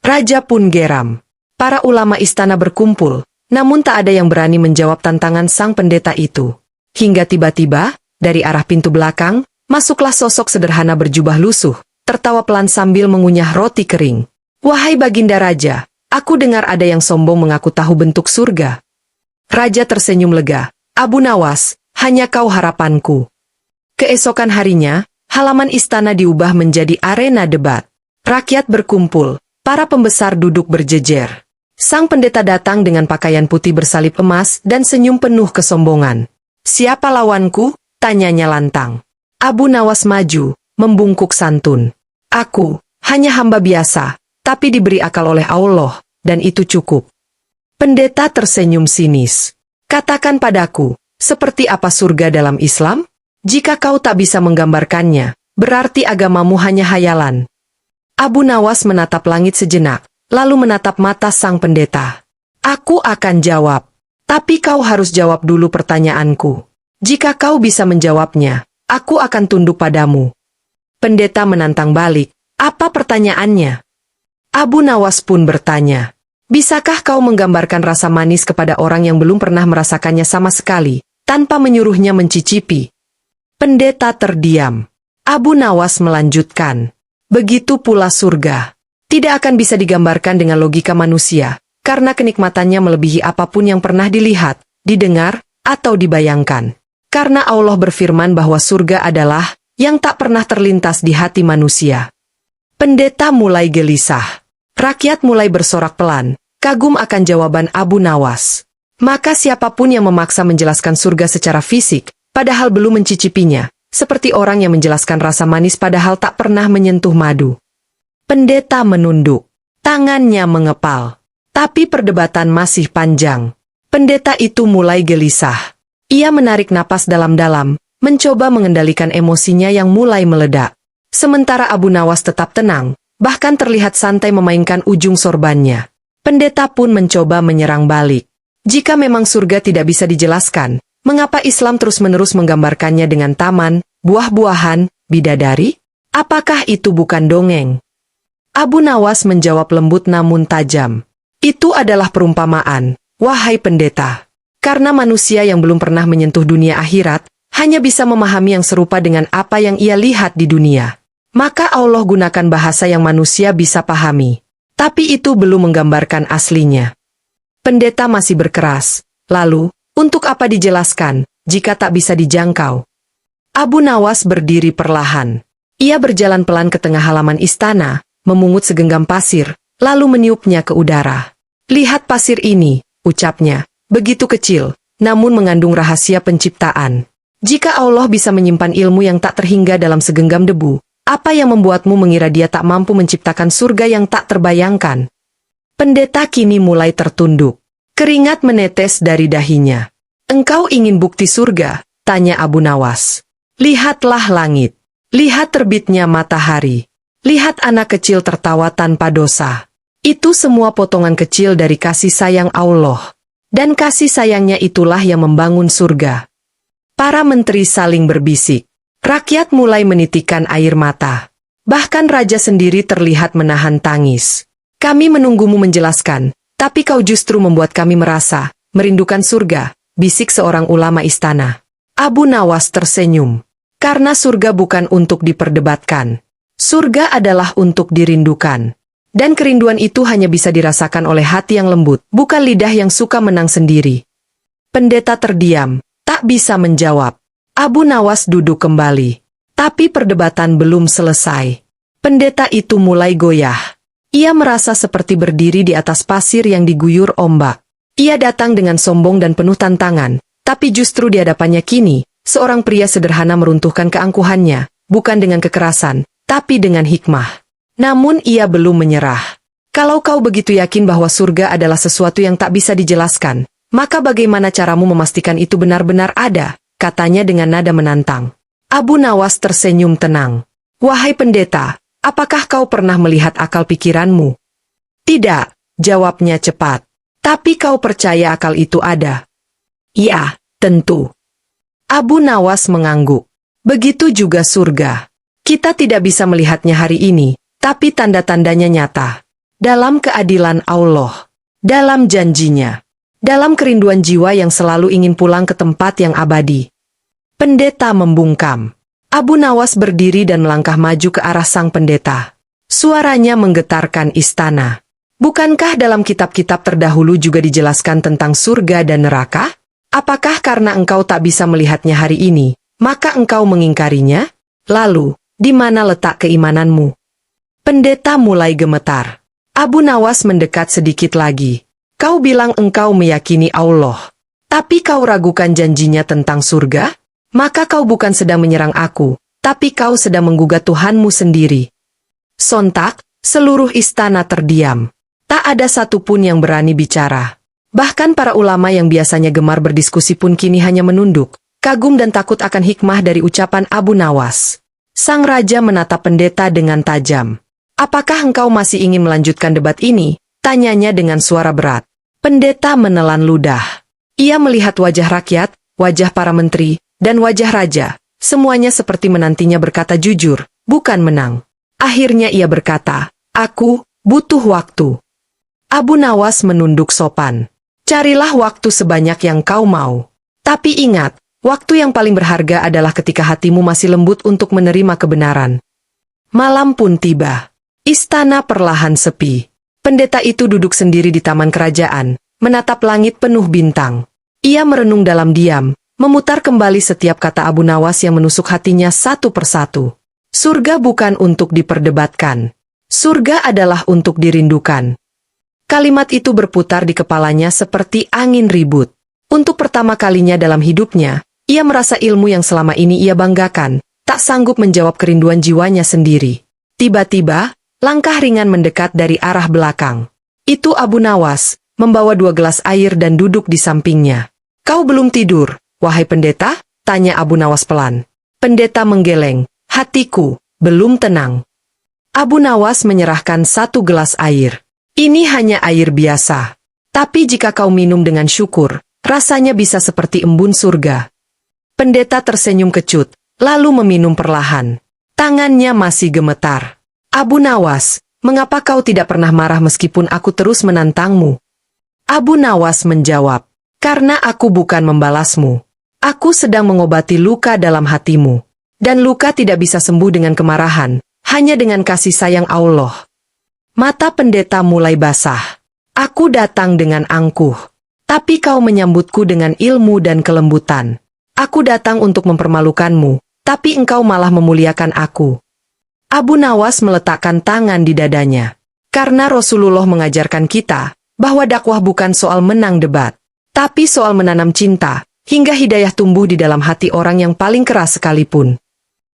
Raja pun geram. Para ulama istana berkumpul, namun tak ada yang berani menjawab tantangan sang pendeta itu. Hingga tiba-tiba, dari arah pintu belakang, masuklah sosok sederhana berjubah lusuh, tertawa pelan sambil mengunyah roti kering. "Wahai Baginda Raja, aku dengar ada yang sombong mengaku tahu bentuk surga." Raja tersenyum lega. "Abu Nawas, hanya kau harapanku." Keesokan harinya, halaman istana diubah menjadi arena debat. Rakyat berkumpul, para pembesar duduk berjejer. Sang pendeta datang dengan pakaian putih bersalib emas dan senyum penuh kesombongan. "Siapa lawanku?" tanyanya lantang. Abu Nawas maju, membungkuk santun. "Aku, hanya hamba biasa, tapi diberi akal oleh Allah, dan itu cukup." Pendeta tersenyum sinis. "Katakan padaku, seperti apa surga dalam Islam? Jika kau tak bisa menggambarkannya, berarti agamamu hanya hayalan." Abu Nawas menatap langit sejenak, lalu menatap mata sang pendeta. "Aku akan jawab. Tapi kau harus jawab dulu pertanyaanku. Jika kau bisa menjawabnya, aku akan tunduk padamu." Pendeta menantang balik, "Apa pertanyaannya?" Abu Nawas pun bertanya, "Bisakah kau menggambarkan rasa manis kepada orang yang belum pernah merasakannya sama sekali, tanpa menyuruhnya mencicipi?" Pendeta terdiam. Abu Nawas melanjutkan, "Begitu pula surga. Tidak akan bisa digambarkan dengan logika manusia, karena kenikmatannya melebihi apapun yang pernah dilihat, didengar, atau dibayangkan. Karena Allah berfirman bahwa surga adalah yang tak pernah terlintas di hati manusia." Pendeta mulai gelisah. Rakyat mulai bersorak pelan, kagum akan jawaban Abu Nawas. Maka siapapun yang memaksa menjelaskan surga secara fisik, padahal belum mencicipinya, seperti orang yang menjelaskan rasa manis padahal tak pernah menyentuh madu. Pendeta menunduk. Tangannya mengepal. Tapi perdebatan masih panjang. Pendeta itu mulai gelisah. Ia menarik napas dalam-dalam, mencoba mengendalikan emosinya yang mulai meledak. Sementara Abu Nawas tetap tenang, bahkan terlihat santai memainkan ujung sorbannya. Pendeta pun mencoba menyerang balik. Jika memang surga tidak bisa dijelaskan, mengapa Islam terus-menerus menggambarkannya dengan taman, buah-buahan, bidadari? Apakah itu bukan dongeng? Abu Nawas menjawab lembut namun tajam. "Itu adalah perumpamaan, wahai pendeta. Karena manusia yang belum pernah menyentuh dunia akhirat, hanya bisa memahami yang serupa dengan apa yang ia lihat di dunia. Maka Allah gunakan bahasa yang manusia bisa pahami. Tapi itu belum menggambarkan aslinya." Pendeta masih berkeras. "Lalu, untuk apa dijelaskan, jika tak bisa dijangkau?" Abu Nawas berdiri perlahan. Ia berjalan pelan ke tengah halaman istana, memungut segenggam pasir, lalu meniupnya ke udara. "Lihat pasir ini," ucapnya, "begitu kecil, namun mengandung rahasia penciptaan. Jika Allah bisa menyimpan ilmu yang tak terhingga dalam segenggam debu, Apa yang membuatmu mengira dia tak mampu menciptakan surga yang tak terbayangkan? Pendeta kini mulai tertunduk. Keringat menetes dari dahinya. Engkau ingin bukti surga? Tanya Abu Nawas. Lihatlah langit. Lihat terbitnya matahari. Lihat anak kecil tertawa tanpa dosa. Itu semua potongan kecil dari kasih sayang Allah. Dan kasih sayangnya itulah yang membangun surga. Para menteri saling berbisik. Rakyat mulai menitikkan air mata. Bahkan raja sendiri terlihat menahan tangis. Kami menunggumu menjelaskan, tapi kau justru membuat kami merasa merindukan surga, bisik seorang ulama istana. Abu Nawas tersenyum. Karena surga bukan untuk diperdebatkan. Surga adalah untuk dirindukan. Dan kerinduan itu hanya bisa dirasakan oleh hati yang lembut, bukan lidah yang suka menang sendiri. Pendeta terdiam, tak bisa menjawab. Abu Nawas duduk kembali. Tapi perdebatan belum selesai. Pendeta itu mulai goyah. Ia merasa seperti berdiri di atas pasir yang diguyur ombak. Ia datang dengan sombong dan penuh tantangan, tapi justru di hadapannya kini, seorang pria sederhana meruntuhkan keangkuhannya, bukan dengan kekerasan, tapi dengan hikmah. Namun ia belum menyerah. Kalau kau begitu yakin bahwa surga adalah sesuatu yang tak bisa dijelaskan, maka bagaimana caramu memastikan itu benar-benar ada? Katanya dengan nada menantang. Abu Nawas tersenyum tenang. Wahai pendeta, apakah kau pernah melihat akal pikiranmu? Tidak, jawabnya cepat. Tapi kau percaya akal itu ada? Ya, tentu. Abu Nawas mengangguk. Begitu juga surga. Kita tidak bisa melihatnya hari ini, tapi tanda-tandanya nyata. Dalam keadilan Allah. Dalam janjinya. Dalam kerinduan jiwa yang selalu ingin pulang ke tempat yang abadi. Pendeta membungkam. Abu Nawas berdiri dan melangkah maju ke arah sang pendeta. Suaranya menggetarkan istana. Bukankah dalam kitab-kitab terdahulu juga dijelaskan tentang surga dan neraka? Apakah karena engkau tak bisa melihatnya hari ini, maka engkau mengingkarinya? Lalu, di mana letak keimananmu? Pendeta mulai gemetar. Abu Nawas mendekat sedikit lagi. Kau bilang engkau meyakini Allah. Tapi kau ragukan janjinya tentang surga? Maka kau bukan sedang menyerang aku, tapi kau sedang menggugat Tuhanmu sendiri. Sontak, seluruh istana terdiam. Tak ada satupun yang berani bicara. Bahkan para ulama yang biasanya gemar berdiskusi pun kini hanya menunduk, kagum dan takut akan hikmah dari ucapan Abu Nawas. Sang raja menatap pendeta dengan tajam. Apakah engkau masih ingin melanjutkan debat ini? Tanyanya dengan suara berat. Pendeta menelan ludah. Ia melihat wajah rakyat, wajah para menteri, dan wajah raja. Semuanya seperti menantinya berkata jujur, bukan menang. Akhirnya ia berkata, aku butuh waktu. Abu Nawas menunduk sopan. Carilah waktu sebanyak yang kau mau. Tapi ingat, waktu yang paling berharga adalah ketika hatimu masih lembut untuk menerima kebenaran. Malam pun tiba. Istana perlahan sepi. Pendeta itu duduk sendiri di taman kerajaan, menatap langit penuh bintang. Ia merenung dalam diam, memutar kembali setiap kata Abu Nawas yang menusuk hatinya satu persatu. Surga bukan untuk diperdebatkan. Surga adalah untuk dirindukan. Kalimat itu berputar di kepalanya seperti angin ribut. Untuk pertama kalinya dalam hidupnya, ia merasa ilmu yang selama ini ia banggakan, tak sanggup menjawab kerinduan jiwanya sendiri. Tiba-tiba, langkah ringan mendekat dari arah belakang. Itu Abu Nawas, membawa 2 gelas air dan duduk di sampingnya. Kau belum tidur, wahai pendeta? Tanya Abu Nawas pelan. Pendeta menggeleng, hatiku belum tenang. Abu Nawas menyerahkan 1 gelas air. Ini hanya air biasa. Tapi jika kau minum dengan syukur, rasanya bisa seperti embun surga. Pendeta tersenyum kecut, lalu meminum perlahan. Tangannya masih gemetar. Abu Nawas, mengapa kau tidak pernah marah meskipun aku terus menantangmu? Abu Nawas menjawab, karena aku bukan membalasmu. Aku sedang mengobati luka dalam hatimu. Dan luka tidak bisa sembuh dengan kemarahan, hanya dengan kasih sayang Allah. Mata pendeta mulai basah. Aku datang dengan angkuh. Tapi kau menyambutku dengan ilmu dan kelembutan. Aku datang untuk mempermalukanmu, tapi engkau malah memuliakan aku. Abu Nawas meletakkan tangan di dadanya. Karena Rasulullah mengajarkan kita, bahwa dakwah bukan soal menang debat, tapi soal menanam cinta, hingga hidayah tumbuh di dalam hati orang yang paling keras sekalipun.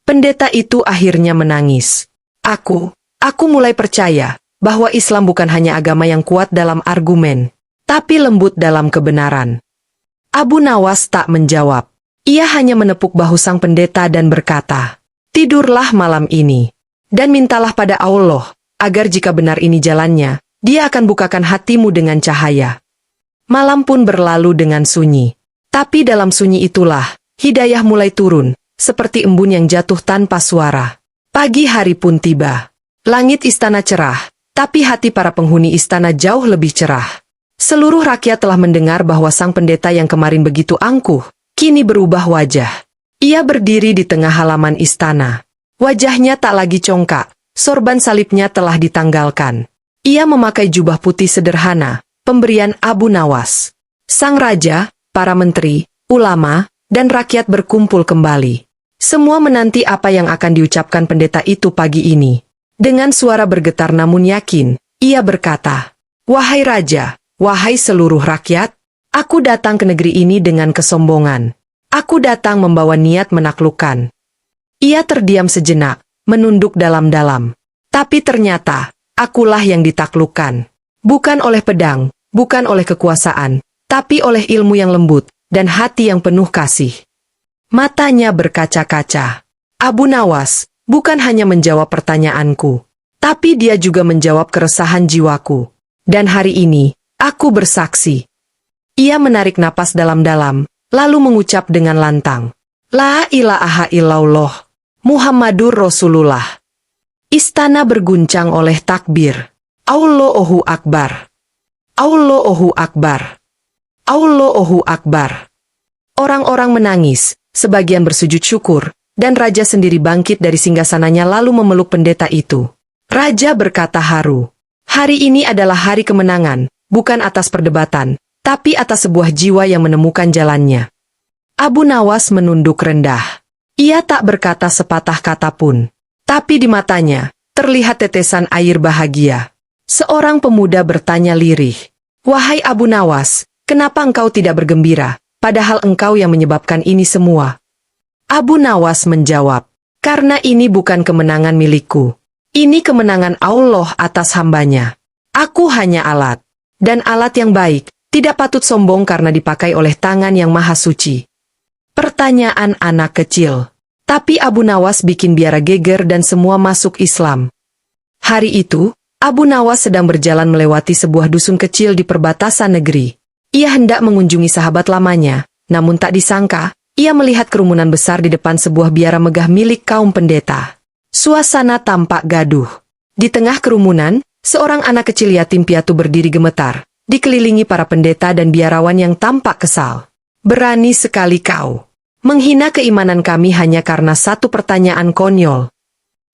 Pendeta itu akhirnya menangis. Aku mulai percaya bahwa Islam bukan hanya agama yang kuat dalam argumen, tapi lembut dalam kebenaran. Abu Nawas tak menjawab. Ia hanya menepuk bahu sang pendeta dan berkata, "Tidurlah malam ini, dan mintalah pada Allah, agar jika benar ini jalannya, Dia akan bukakan hatimu dengan cahaya." Malam pun berlalu dengan sunyi. Tapi dalam sunyi itulah, hidayah mulai turun, seperti embun yang jatuh tanpa suara. Pagi hari pun tiba. Langit istana cerah, tapi hati para penghuni istana jauh lebih cerah. Seluruh rakyat telah mendengar bahwa sang pendeta yang kemarin begitu angkuh, kini berubah wajah. Ia berdiri di tengah halaman istana. Wajahnya tak lagi congkak, sorban salibnya telah ditanggalkan. Ia memakai jubah putih sederhana, pemberian Abu Nawas. Sang raja, para menteri, ulama, dan rakyat berkumpul kembali. Semua menanti apa yang akan diucapkan pendeta itu pagi ini. Dengan suara bergetar namun yakin, ia berkata, "Wahai raja, wahai seluruh rakyat, aku datang ke negeri ini dengan kesombongan. Aku datang membawa niat menaklukkan." Ia terdiam sejenak, menunduk dalam-dalam. Tapi ternyata, akulah yang ditaklukkan. Bukan oleh pedang, bukan oleh kekuasaan, tapi oleh ilmu yang lembut, dan hati yang penuh kasih. Matanya berkaca-kaca. Abu Nawas bukan hanya menjawab pertanyaanku, tapi dia juga menjawab keresahan jiwaku. Dan hari ini, aku bersaksi. Ia menarik napas dalam-dalam, lalu mengucap dengan lantang, "La ilaha illallah, Muhammadur Rasulullah." Istana berguncang oleh takbir. Allahu Akbar. Allahu Akbar. Allahu Akbar. Orang-orang menangis, sebagian bersujud syukur, dan raja sendiri bangkit dari singgasananya lalu memeluk pendeta itu. Raja berkata haru, "Hari ini adalah hari kemenangan, bukan atas perdebatan, tapi atas sebuah jiwa yang menemukan jalannya." Abu Nawas menunduk rendah. Ia tak berkata sepatah kata pun. Tapi di matanya, terlihat tetesan air bahagia. Seorang pemuda bertanya lirih, "Wahai Abu Nawas, kenapa engkau tidak bergembira, padahal engkau yang menyebabkan ini semua?" Abu Nawas menjawab, "Karena ini bukan kemenangan milikku. Ini kemenangan Allah atas hambanya. Aku hanya alat. Dan alat yang baik, tidak patut sombong karena dipakai oleh tangan yang maha suci." Pertanyaan anak kecil. Tapi Abu Nawas bikin biara geger dan semua masuk Islam. Hari itu, Abu Nawas sedang berjalan melewati sebuah dusun kecil di perbatasan negeri. Ia hendak mengunjungi sahabat lamanya, namun tak disangka, ia melihat kerumunan besar di depan sebuah biara megah milik kaum pendeta. Suasana tampak gaduh. Di tengah kerumunan, seorang anak kecil yatim piatu berdiri gemetar, dikelilingi para pendeta dan biarawan yang tampak kesal. "Berani sekali kau menghina keimanan kami hanya karena satu pertanyaan konyol."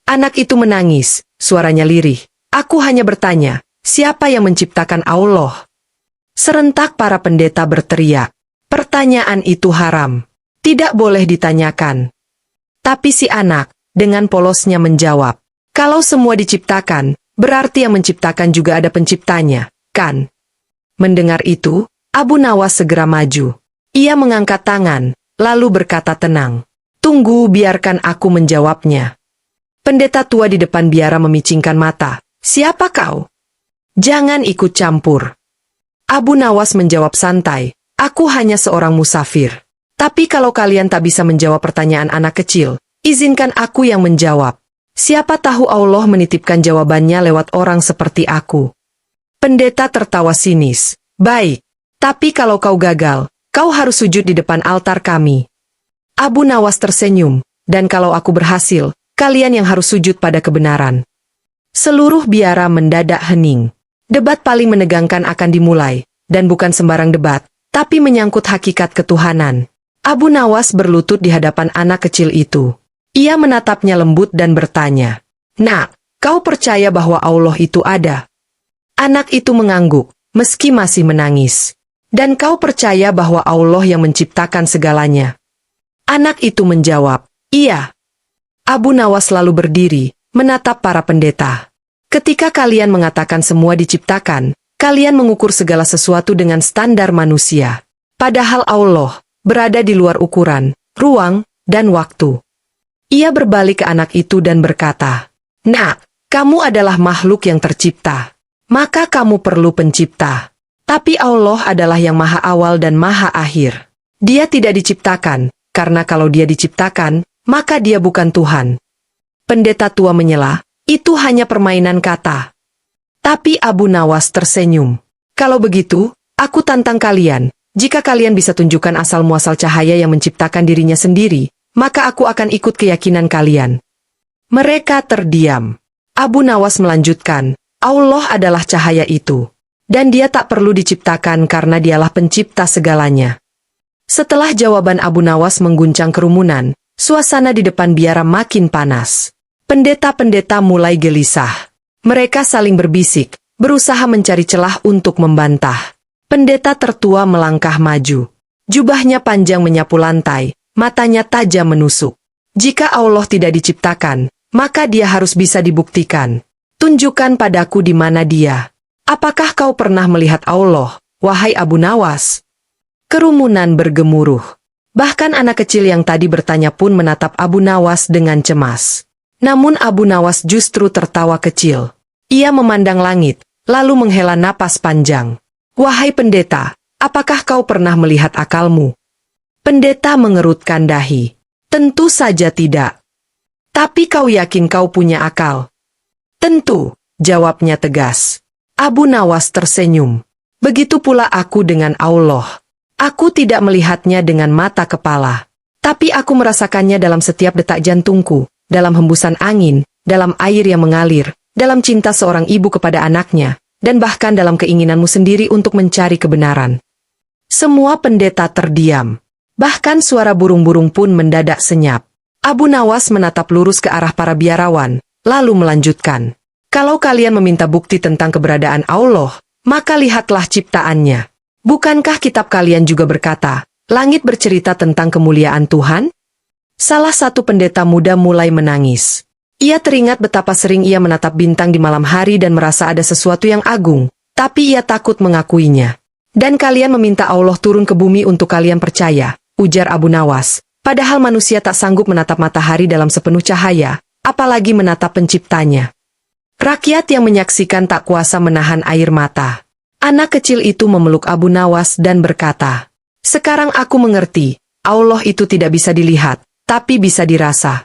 Anak itu menangis, suaranya lirih. "Aku hanya bertanya, siapa yang menciptakan Allah?" Serentak para pendeta berteriak, "Pertanyaan itu haram. Tidak boleh ditanyakan." Tapi si anak, dengan polosnya menjawab, "Kalau semua diciptakan, berarti yang menciptakan juga ada penciptanya, kan?" Mendengar itu, Abu Nawas segera maju. Ia mengangkat tangan, lalu berkata tenang, "Tunggu, biarkan aku menjawabnya." Pendeta tua di depan biara memicingkan mata. "Siapa kau? Jangan ikut campur." Abu Nawas menjawab santai, "Aku hanya seorang musafir. Tapi kalau kalian tak bisa menjawab pertanyaan anak kecil, izinkan aku yang menjawab. Siapa tahu Allah menitipkan jawabannya lewat orang seperti aku." Pendeta tertawa sinis. "Baik, tapi kalau kau gagal, kau harus sujud di depan altar kami." Abu Nawas tersenyum, "Dan kalau aku berhasil, kalian yang harus sujud pada kebenaran." Seluruh biara mendadak hening. Debat paling menegangkan akan dimulai, dan bukan sembarang debat, tapi menyangkut hakikat ketuhanan. Abu Nawas berlutut di hadapan anak kecil itu. Ia menatapnya lembut dan bertanya, "Nak, kau percaya bahwa Allah itu ada?" Anak itu mengangguk, meski masih menangis. "Dan kau percaya bahwa Allah yang menciptakan segalanya?" Anak itu menjawab, "Iya." Abu Nawas lalu berdiri, menatap para pendeta. "Ketika kalian mengatakan semua diciptakan, kalian mengukur segala sesuatu dengan standar manusia. Padahal Allah berada di luar ukuran, ruang, dan waktu. Ia berbalik ke anak itu dan berkata, "Nak, kamu adalah makhluk yang tercipta. Maka kamu perlu pencipta. Tapi Allah adalah yang maha awal dan maha akhir. Dia tidak diciptakan, karena kalau dia diciptakan, maka dia bukan Tuhan." Pendeta tua menyela, "Itu hanya permainan kata." Tapi Abu Nawas tersenyum. "Kalau begitu, aku tantang kalian. Jika kalian bisa tunjukkan asal-muasal cahaya yang menciptakan dirinya sendiri, maka aku akan ikut keyakinan kalian." Mereka terdiam. Abu Nawas melanjutkan, "Allah adalah cahaya itu. Dan dia tak perlu diciptakan karena dialah pencipta segalanya." Setelah jawaban Abu Nawas mengguncang kerumunan, suasana di depan biara makin panas. Pendeta-pendeta mulai gelisah. Mereka saling berbisik, berusaha mencari celah untuk membantah. Pendeta tertua melangkah maju. Jubahnya panjang menyapu lantai, matanya tajam menusuk. "Jika Allah tidak diciptakan, maka dia harus bisa dibuktikan. Tunjukkan padaku di mana dia. Apakah kau pernah melihat Allah, wahai Abu Nawas?" Kerumunan bergemuruh. Bahkan anak kecil yang tadi bertanya pun menatap Abu Nawas dengan cemas. Namun Abu Nawas justru tertawa kecil. Ia memandang langit, lalu menghela napas panjang. "Wahai pendeta, apakah kau pernah melihat akalmu?" Pendeta mengerutkan dahi. "Tentu saja tidak." "Tapi kau yakin kau punya akal?" "Tentu," jawabnya tegas. Abu Nawas tersenyum. "Begitu pula aku dengan Allah. Aku tidak melihatnya dengan mata kepala. Tapi aku merasakannya dalam setiap detak jantungku, dalam hembusan angin, dalam air yang mengalir, dalam cinta seorang ibu kepada anaknya, dan bahkan dalam keinginanmu sendiri untuk mencari kebenaran." Semua pendeta terdiam. Bahkan suara burung-burung pun mendadak senyap. Abu Nawas menatap lurus ke arah para biarawan, lalu melanjutkan, "Kalau kalian meminta bukti tentang keberadaan Allah, maka lihatlah ciptaannya. Bukankah kitab kalian juga berkata, langit bercerita tentang kemuliaan Tuhan?" Salah satu pendeta muda mulai menangis. Ia teringat betapa sering ia menatap bintang di malam hari dan merasa ada sesuatu yang agung, tapi ia takut mengakuinya. "Dan kalian meminta Allah turun ke bumi untuk kalian percaya," ujar Abu Nawas. "Padahal manusia tak sanggup menatap matahari dalam sepenuh cahaya, apalagi menatap penciptanya." Rakyat yang menyaksikan tak kuasa menahan air mata. Anak kecil itu memeluk Abu Nawas dan berkata, "Sekarang aku mengerti, Allah itu tidak bisa dilihat, tapi bisa dirasa."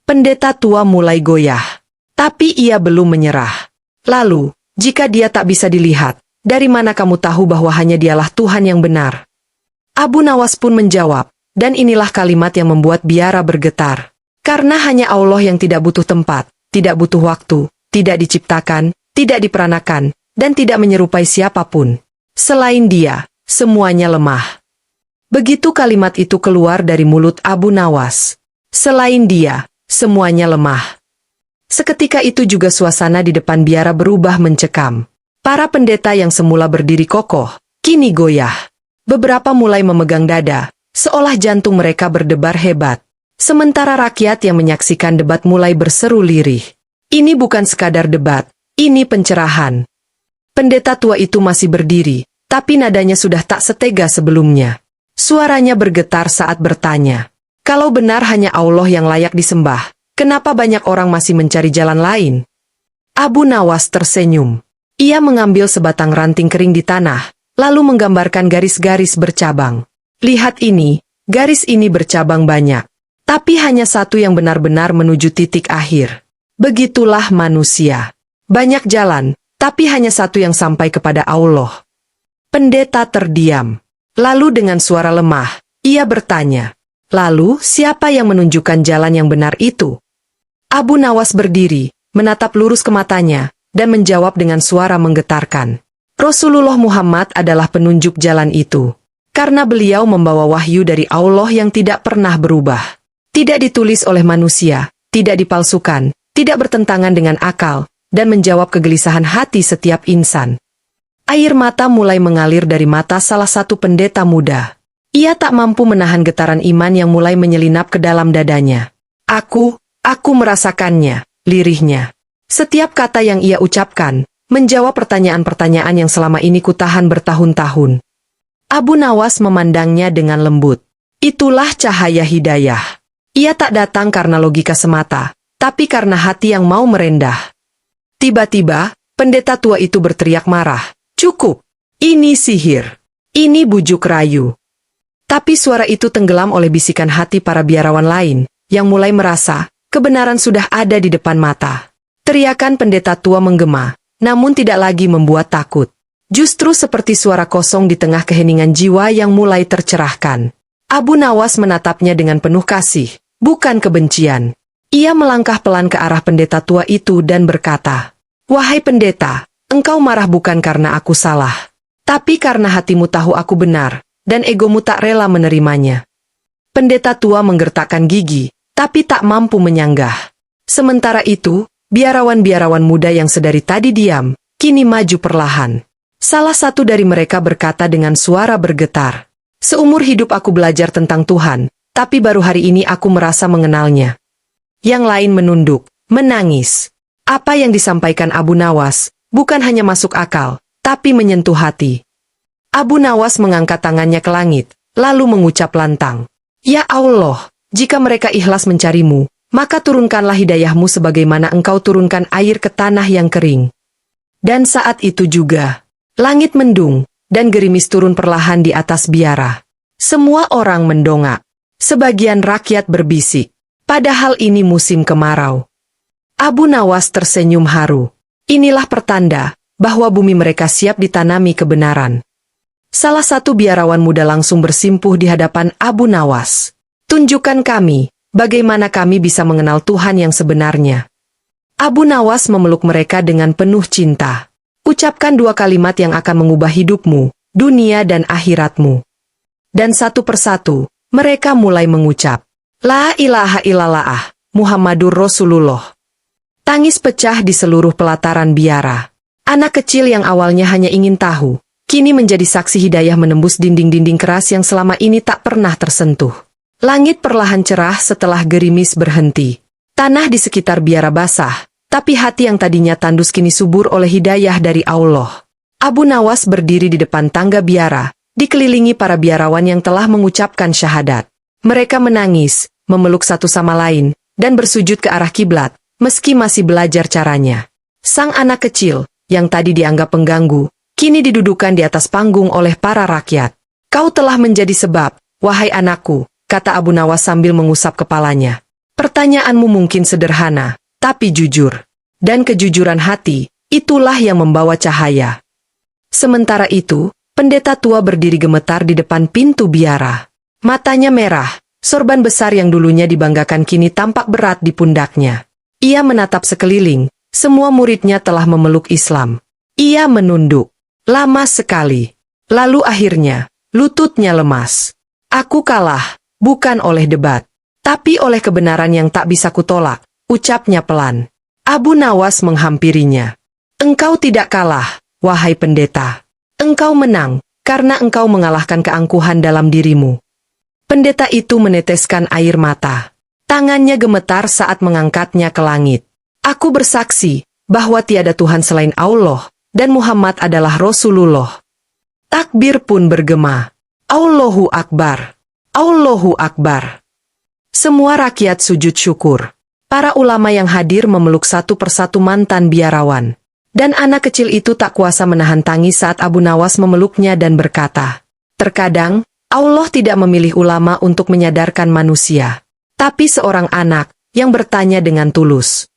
Pendeta tua mulai goyah. Tapi ia belum menyerah. "Lalu, jika dia tak bisa dilihat, dari mana kamu tahu bahwa hanya dialah Tuhan yang benar?" Abu Nawas pun menjawab, dan inilah kalimat yang membuat biara bergetar. "Karena hanya Allah yang tidak butuh tempat, tidak butuh waktu, tidak diciptakan, tidak diperanakan, dan tidak menyerupai siapapun. Selain dia, semuanya lemah." Begitu kalimat itu keluar dari mulut Abu Nawas. Selain dia, semuanya lemah. Seketika itu juga suasana di depan biara berubah mencekam. Para pendeta yang semula berdiri kokoh, kini goyah. Beberapa mulai memegang dada, seolah jantung mereka berdebar hebat. Sementara rakyat yang menyaksikan debat mulai berseru lirih. Ini bukan sekadar debat, ini pencerahan. Pendeta tua itu masih berdiri, tapi nadanya sudah tak setega sebelumnya. Suaranya bergetar saat bertanya, "Kalau benar hanya Allah yang layak disembah, kenapa banyak orang masih mencari jalan lain?" Abu Nawas tersenyum. Ia mengambil sebatang ranting kering di tanah, lalu menggambarkan garis-garis bercabang. "Lihat ini, garis ini bercabang banyak. Tapi hanya satu yang benar-benar menuju titik akhir. Begitulah manusia. Banyak jalan, tapi hanya satu yang sampai kepada Allah." Pendeta terdiam. Lalu dengan suara lemah, ia bertanya, "Lalu siapa yang menunjukkan jalan yang benar itu?" Abu Nawas berdiri, menatap lurus ke matanya, dan menjawab dengan suara menggetarkan, "Rasulullah Muhammad adalah penunjuk jalan itu. Karena beliau membawa wahyu dari Allah yang tidak pernah berubah. Tidak ditulis oleh manusia, tidak dipalsukan, tidak bertentangan dengan akal, dan menjawab kegelisahan hati setiap insan." Air mata mulai mengalir dari mata salah satu pendeta muda. Ia tak mampu menahan getaran iman yang mulai menyelinap ke dalam dadanya. Aku merasakannya," lirihnya. Setiap kata yang ia ucapkan, menjawab pertanyaan-pertanyaan yang selama ini kutahan bertahun-tahun. Abu Nawas memandangnya dengan lembut. "Itulah cahaya hidayah. Ia tak datang karena logika semata, tapi karena hati yang mau merendah. Tiba-tiba, pendeta tua itu berteriak marah, "Cukup! Ini sihir! Ini bujuk rayu!" Tapi suara itu tenggelam oleh bisikan hati para biarawan lain, yang mulai merasa kebenaran sudah ada di depan mata. Teriakan pendeta tua menggema, namun tidak lagi membuat takut. Justru seperti suara kosong di tengah keheningan jiwa yang mulai tercerahkan. Abu Nawas menatapnya dengan penuh kasih, bukan kebencian. Ia melangkah pelan ke arah pendeta tua itu dan berkata, "Wahai pendeta, engkau marah bukan karena aku salah, tapi karena hatimu tahu aku benar, dan egomu tak rela menerimanya." Pendeta tua menggertakkan gigi, tapi tak mampu menyanggah. Sementara itu, biarawan-biarawan muda yang sedari tadi diam, kini maju perlahan. Salah satu dari mereka berkata dengan suara bergetar, "Seumur hidup aku belajar tentang Tuhan, tapi baru hari ini aku merasa mengenalnya." Yang lain menunduk, menangis. Apa yang disampaikan Abu Nawas bukan hanya masuk akal, tapi menyentuh hati. Abu Nawas mengangkat tangannya ke langit, lalu mengucap lantang, "Ya Allah, jika mereka ikhlas mencarimu, maka turunkanlah hidayahmu sebagaimana engkau turunkan air ke tanah yang kering." Dan saat itu juga, langit mendung, dan gerimis turun perlahan di atas biara. Semua orang mendongak. Sebagian rakyat berbisik, padahal ini musim kemarau. Abu Nawas tersenyum haru. Inilah pertanda bahwa bumi mereka siap ditanami kebenaran. Salah satu biarawan muda langsung bersimpuh di hadapan Abu Nawas. "Tunjukkan kami, bagaimana kami bisa mengenal Tuhan yang sebenarnya." Abu Nawas memeluk mereka dengan penuh cinta. "Ucapkan 2 kalimat yang akan mengubah hidupmu, dunia dan akhiratmu." Dan satu persatu, mereka mulai mengucap, "La ilaha illallah, Muhammadur Rasulullah." Tangis pecah di seluruh pelataran biara. Anak kecil yang awalnya hanya ingin tahu, kini menjadi saksi hidayah menembus dinding-dinding keras yang selama ini tak pernah tersentuh. Langit perlahan cerah setelah gerimis berhenti. Tanah di sekitar biara basah, tapi hati yang tadinya tandus kini subur oleh hidayah dari Allah. Abu Nawas berdiri di depan tangga biara, dikelilingi para biarawan yang telah mengucapkan syahadat. Mereka menangis, memeluk satu sama lain, dan bersujud ke arah kiblat, meski masih belajar caranya. Sang anak kecil, yang tadi dianggap pengganggu, kini didudukan di atas panggung oleh para rakyat. "Kau telah menjadi sebab, wahai anakku," kata Abu Nawas sambil mengusap kepalanya. "Pertanyaanmu mungkin sederhana, tapi jujur. Dan kejujuran hati, itulah yang membawa cahaya." Sementara itu, pendeta tua berdiri gemetar di depan pintu biara. Matanya merah, sorban besar yang dulunya dibanggakan kini tampak berat di pundaknya. Ia menatap sekeliling, semua muridnya telah memeluk Islam. Ia menunduk, lama sekali. Lalu akhirnya, lututnya lemas. "Aku kalah, bukan oleh debat, tapi oleh kebenaran yang tak bisa kutolak," ucapnya pelan. Abu Nawas menghampirinya. "Engkau tidak kalah, wahai pendeta. Engkau menang, karena engkau mengalahkan keangkuhan dalam dirimu." Pendeta itu meneteskan air mata. Tangannya gemetar saat mengangkatnya ke langit. "Aku bersaksi bahwa tiada Tuhan selain Allah, dan Muhammad adalah Rasulullah." Takbir pun bergema. Allahu Akbar. Allahu Akbar. Semua rakyat sujud syukur. Para ulama yang hadir memeluk satu persatu mantan biarawan. Dan anak kecil itu tak kuasa menahan tangis saat Abu Nawas memeluknya dan berkata, "Terkadang, Allah tidak memilih ulama untuk menyadarkan manusia, tapi seorang anak yang bertanya dengan tulus."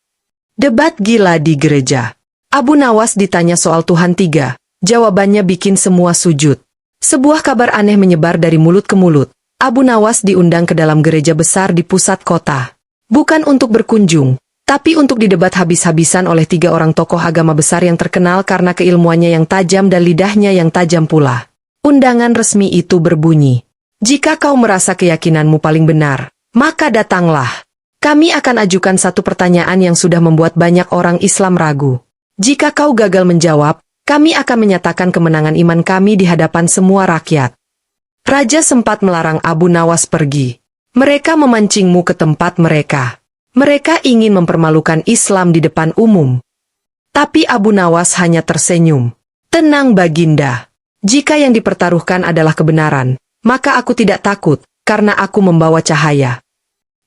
Debat gila di gereja. Abu Nawas ditanya soal Tuhan tiga, jawabannya bikin semua sujud. Sebuah kabar aneh menyebar dari mulut ke mulut. Abu Nawas diundang ke dalam gereja besar di pusat kota. Bukan untuk berkunjung, tapi untuk didebat habis-habisan oleh 3 orang tokoh agama besar yang terkenal karena keilmuannya yang tajam dan lidahnya yang tajam pula. Undangan resmi itu berbunyi, "Jika kau merasa keyakinanmu paling benar, maka datanglah. Kami akan ajukan satu pertanyaan yang sudah membuat banyak orang Islam ragu. Jika kau gagal menjawab, kami akan menyatakan kemenangan iman kami di hadapan semua rakyat." Raja sempat melarang Abu Nawas pergi. "Mereka memancingmu ke tempat mereka. Mereka ingin mempermalukan Islam di depan umum." Tapi Abu Nawas hanya tersenyum. "Tenang Baginda. Jika yang dipertaruhkan adalah kebenaran, maka aku tidak takut, karena aku membawa cahaya."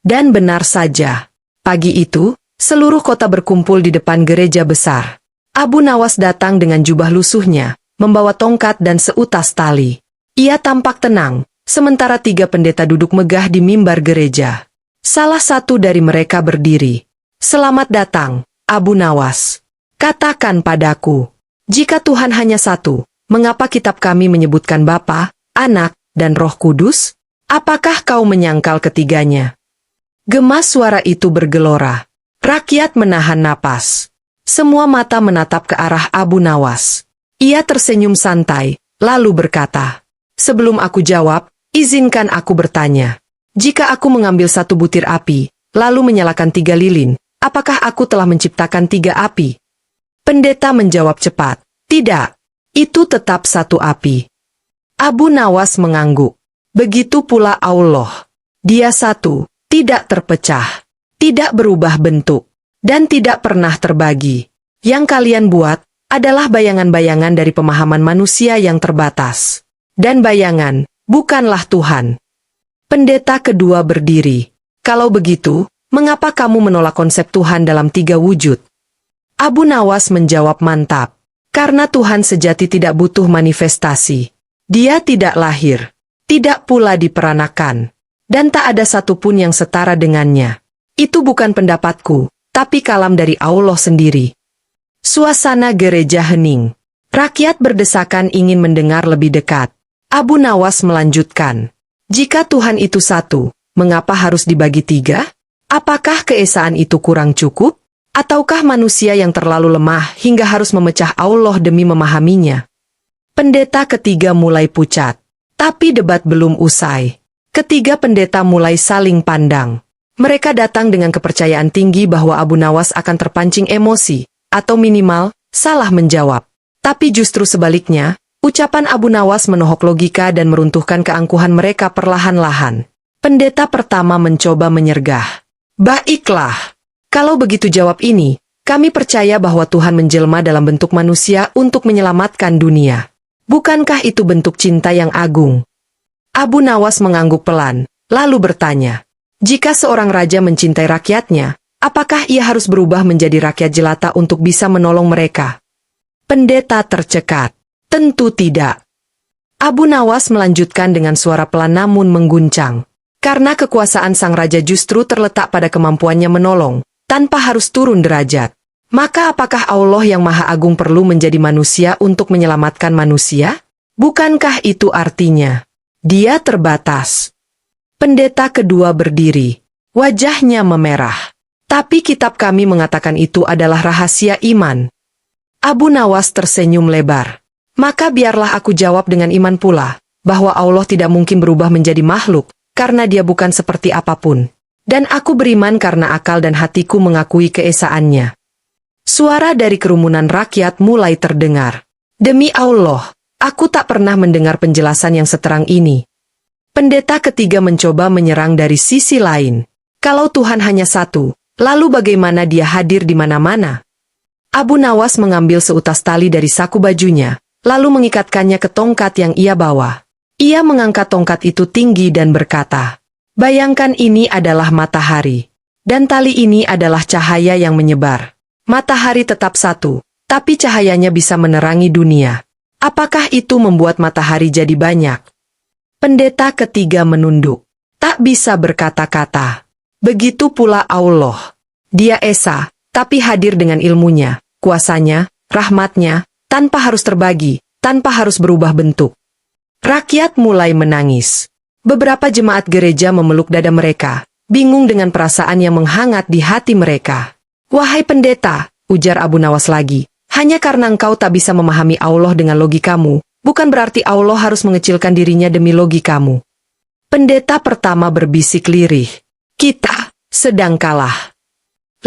Dan benar saja. Pagi itu, seluruh kota berkumpul di depan gereja besar. Abu Nawas datang dengan jubah lusuhnya, membawa tongkat dan seutas tali. Ia tampak tenang, sementara 3 pendeta duduk megah di mimbar gereja. Salah satu dari mereka berdiri. "Selamat datang, Abu Nawas. Katakan padaku, jika Tuhan hanya satu, mengapa kitab kami menyebutkan Bapa, Anak, dan Roh Kudus? Apakah kau menyangkal ketiganya?" Gema suara itu bergelora. Rakyat menahan napas. Semua mata menatap ke arah Abu Nawas. Ia tersenyum santai, lalu berkata, "Sebelum aku jawab, izinkan aku bertanya. Jika aku mengambil 1 butir api, lalu menyalakan 3 lilin, apakah aku telah menciptakan 3 api?" Pendeta menjawab cepat, "Tidak, itu tetap 1 api." Abu Nawas mengangguk. Begitu pula Allah. Dia satu, tidak terpecah, tidak berubah bentuk, dan tidak pernah terbagi. Yang kalian buat adalah bayangan-bayangan dari pemahaman manusia yang terbatas. Dan bayangan, bukanlah Tuhan. Pendeta kedua berdiri. "Kalau begitu, mengapa kamu menolak konsep Tuhan dalam 3 wujud?" Abu Nawas menjawab mantap. "Karena Tuhan sejati tidak butuh manifestasi. Dia tidak lahir, tidak pula diperanakan. Dan tak ada satupun yang setara dengannya. Itu bukan pendapatku, tapi kalam dari Allah sendiri." Suasana gereja hening. Rakyat berdesakan ingin mendengar lebih dekat. Abu Nawas melanjutkan, "Jika Tuhan itu satu, mengapa harus dibagi 3? Apakah keesaan itu kurang cukup? Ataukah manusia yang terlalu lemah hingga harus memecah Allah demi memahaminya?" Pendeta ketiga mulai pucat. Tapi debat belum usai. Ketiga pendeta mulai saling pandang. Mereka datang dengan kepercayaan tinggi bahwa Abu Nawas akan terpancing emosi, atau minimal, salah menjawab. Tapi justru sebaliknya, ucapan Abu Nawas menohok logika dan meruntuhkan keangkuhan mereka perlahan-lahan. Pendeta pertama mencoba menyergah. "Baiklah, kalau begitu jawab ini, kami percaya bahwa Tuhan menjelma dalam bentuk manusia untuk menyelamatkan dunia. Bukankah itu bentuk cinta yang agung?" Abu Nawas mengangguk pelan, lalu bertanya, "Jika seorang raja mencintai rakyatnya, apakah ia harus berubah menjadi rakyat jelata untuk bisa menolong mereka?" Pendeta tercekat. "Tentu tidak." Abu Nawas melanjutkan dengan suara pelan namun mengguncang. "Karena kekuasaan sang raja justru terletak pada kemampuannya menolong, tanpa harus turun derajat. Maka apakah Allah yang Maha Agung perlu menjadi manusia untuk menyelamatkan manusia? Bukankah itu artinya Dia terbatas?" Pendeta kedua berdiri. Wajahnya memerah. "Tapi kitab kami mengatakan itu adalah rahasia iman." Abu Nawas tersenyum lebar. "Maka biarlah aku jawab dengan iman pula, bahwa Allah tidak mungkin berubah menjadi makhluk, karena Dia bukan seperti apapun. Dan aku beriman karena akal dan hatiku mengakui keesaannya." Suara dari kerumunan rakyat mulai terdengar. "Demi Allah, aku tak pernah mendengar penjelasan yang seterang ini." Pendeta ketiga mencoba menyerang dari sisi lain. "Kalau Tuhan hanya satu, lalu bagaimana Dia hadir di mana-mana?" Abu Nawas mengambil seutas tali dari saku bajunya, lalu mengikatkannya ke tongkat yang ia bawa. Ia mengangkat tongkat itu tinggi dan berkata, "Bayangkan ini adalah matahari. Dan tali ini adalah cahaya yang menyebar. Matahari tetap satu, tapi cahayanya bisa menerangi dunia. Apakah itu membuat matahari jadi banyak?" Pendeta ketiga menunduk. Tak bisa berkata-kata. Begitu pula Allah. Dia esa, tapi hadir dengan ilmunya, kuasanya, rahmatnya, tanpa harus terbagi, tanpa harus berubah bentuk. Rakyat mulai menangis. Beberapa jemaat gereja memeluk dada mereka, bingung dengan perasaan yang menghangat di hati mereka. "Wahai pendeta," ujar Abu Nawas lagi, "hanya karena engkau tak bisa memahami Allah dengan logikamu, bukan berarti Allah harus mengecilkan dirinya demi logikamu." Pendeta pertama berbisik lirih, "Kita sedang kalah."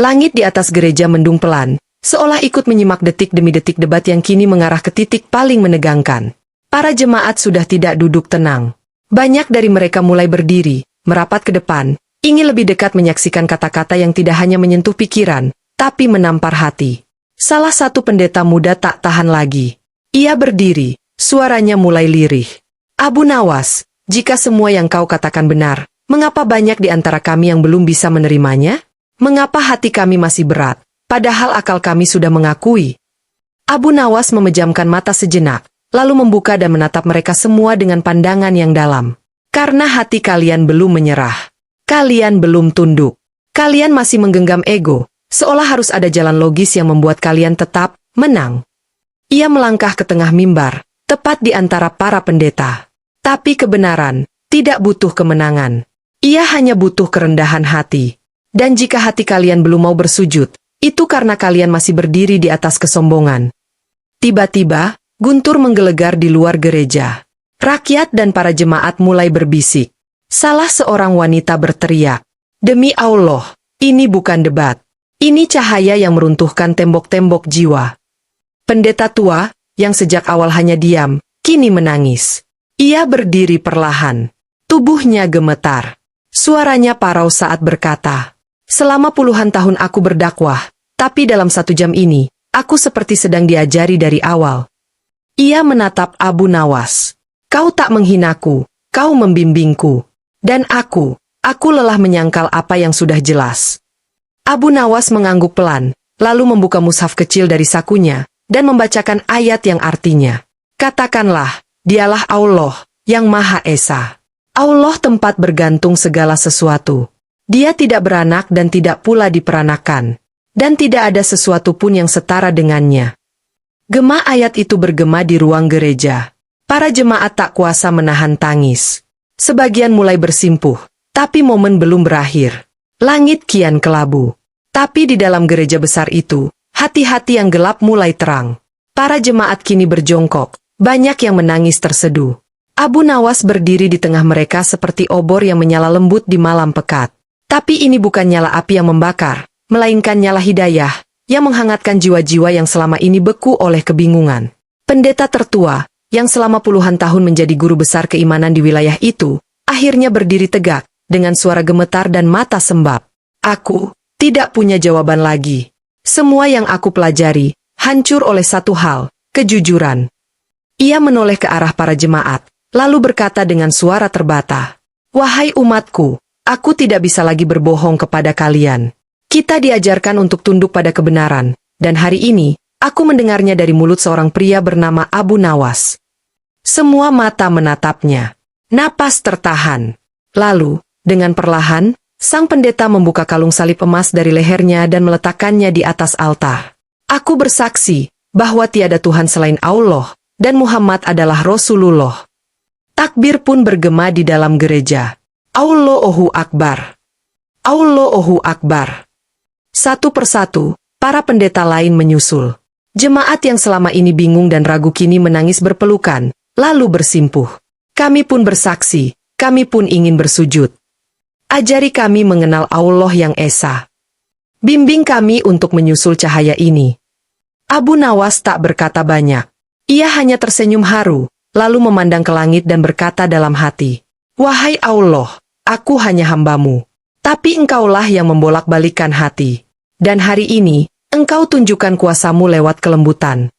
Langit di atas gereja mendung pelan, seolah ikut menyimak detik demi detik debat yang kini mengarah ke titik paling menegangkan. Para jemaat sudah tidak duduk tenang. Banyak dari mereka mulai berdiri, merapat ke depan, ingin lebih dekat menyaksikan kata-kata yang tidak hanya menyentuh pikiran, tapi menampar hati. Salah satu pendeta muda tak tahan lagi. Ia berdiri, suaranya mulai lirih. "Abu Nawas, jika semua yang kau katakan benar, Mengapa banyak di antara kami yang belum bisa menerimanya? Mengapa hati kami masih berat, padahal akal kami sudah mengakui? Abu Nawas memejamkan mata sejenak, lalu membuka dan menatap mereka semua dengan pandangan yang dalam. Karena hati kalian belum menyerah. Kalian belum tunduk. Kalian masih menggenggam ego, seolah harus ada jalan logis yang membuat kalian tetap menang. Ia melangkah ke tengah mimbar, tepat di antara para pendeta. Tapi kebenaran tidak butuh kemenangan. Ia hanya butuh kerendahan hati. Dan jika hati kalian belum mau bersujud, itu karena kalian masih berdiri di atas kesombongan. Tiba-tiba, guntur menggelegar di luar gereja. Rakyat dan para jemaat mulai berbisik. Salah seorang wanita berteriak, "Demi Allah, ini bukan debat. Ini cahaya yang meruntuhkan tembok-tembok jiwa." Pendeta tua, yang sejak awal hanya diam, kini menangis. Ia berdiri perlahan. Tubuhnya gemetar. Suaranya parau saat berkata, "Selama puluhan tahun aku berdakwah, tapi dalam 1 jam ini, aku seperti sedang diajari dari awal." Ia menatap Abu Nawas. "Kau tak menghinaku, kau membimbingku. Dan aku lelah menyangkal apa yang sudah jelas." Abu Nawas mengangguk pelan, lalu membuka mushaf kecil dari sakunya, dan membacakan ayat yang artinya, "Katakanlah, dialah Allah, yang Maha Esa. Allah tempat bergantung segala sesuatu. Dia tidak beranak dan tidak pula diperanakan. Dan tidak ada sesuatu pun yang setara dengannya." Gema ayat itu bergema di ruang gereja. Para jemaat tak kuasa menahan tangis. Sebagian mulai bersimpuh, tapi momen belum berakhir. Langit kian kelabu. Tapi di dalam gereja besar itu, hati-hati yang gelap mulai terang. Para jemaat kini berjongkok, banyak yang menangis terseduh. Abu Nawas berdiri di tengah mereka seperti obor yang menyala lembut di malam pekat. Tapi ini bukan nyala api yang membakar, melainkan nyala hidayah, yang menghangatkan jiwa-jiwa yang selama ini beku oleh kebingungan. Pendeta tertua, yang selama puluhan tahun menjadi guru besar keimanan di wilayah itu, akhirnya berdiri tegak, dengan suara gemetar dan mata sembab. "Aku tidak punya jawaban lagi. Semua yang aku pelajari, hancur oleh satu hal, kejujuran." Ia menoleh ke arah para jemaat, lalu berkata dengan suara terbata, "Wahai umatku, aku tidak bisa lagi berbohong kepada kalian. Kita diajarkan untuk tunduk pada kebenaran, dan hari ini, aku mendengarnya dari mulut seorang pria bernama Abu Nawas." Semua mata menatapnya. Napas tertahan. Lalu, dengan perlahan, sang pendeta membuka kalung salib emas dari lehernya dan meletakkannya di atas altar. "Aku bersaksi bahwa tiada Tuhan selain Allah, dan Muhammad adalah Rasulullah." Takbir pun bergema di dalam gereja. Allahu Akbar. Allahu Akbar. Satu persatu, para pendeta lain menyusul. Jemaat yang selama ini bingung dan ragu kini menangis berpelukan, lalu bersimpuh. "Kami pun bersaksi, kami pun ingin bersujud. Ajari kami mengenal Allah yang Esa. Bimbing kami untuk menyusul cahaya ini." Abu Nawas tak berkata banyak. Ia hanya tersenyum haru, lalu memandang ke langit dan berkata dalam hati, "Wahai Allah, aku hanya hambamu. Tapi engkaulah yang membolak-balikan hati. Dan hari ini, engkau tunjukkan kuasamu lewat kelembutan."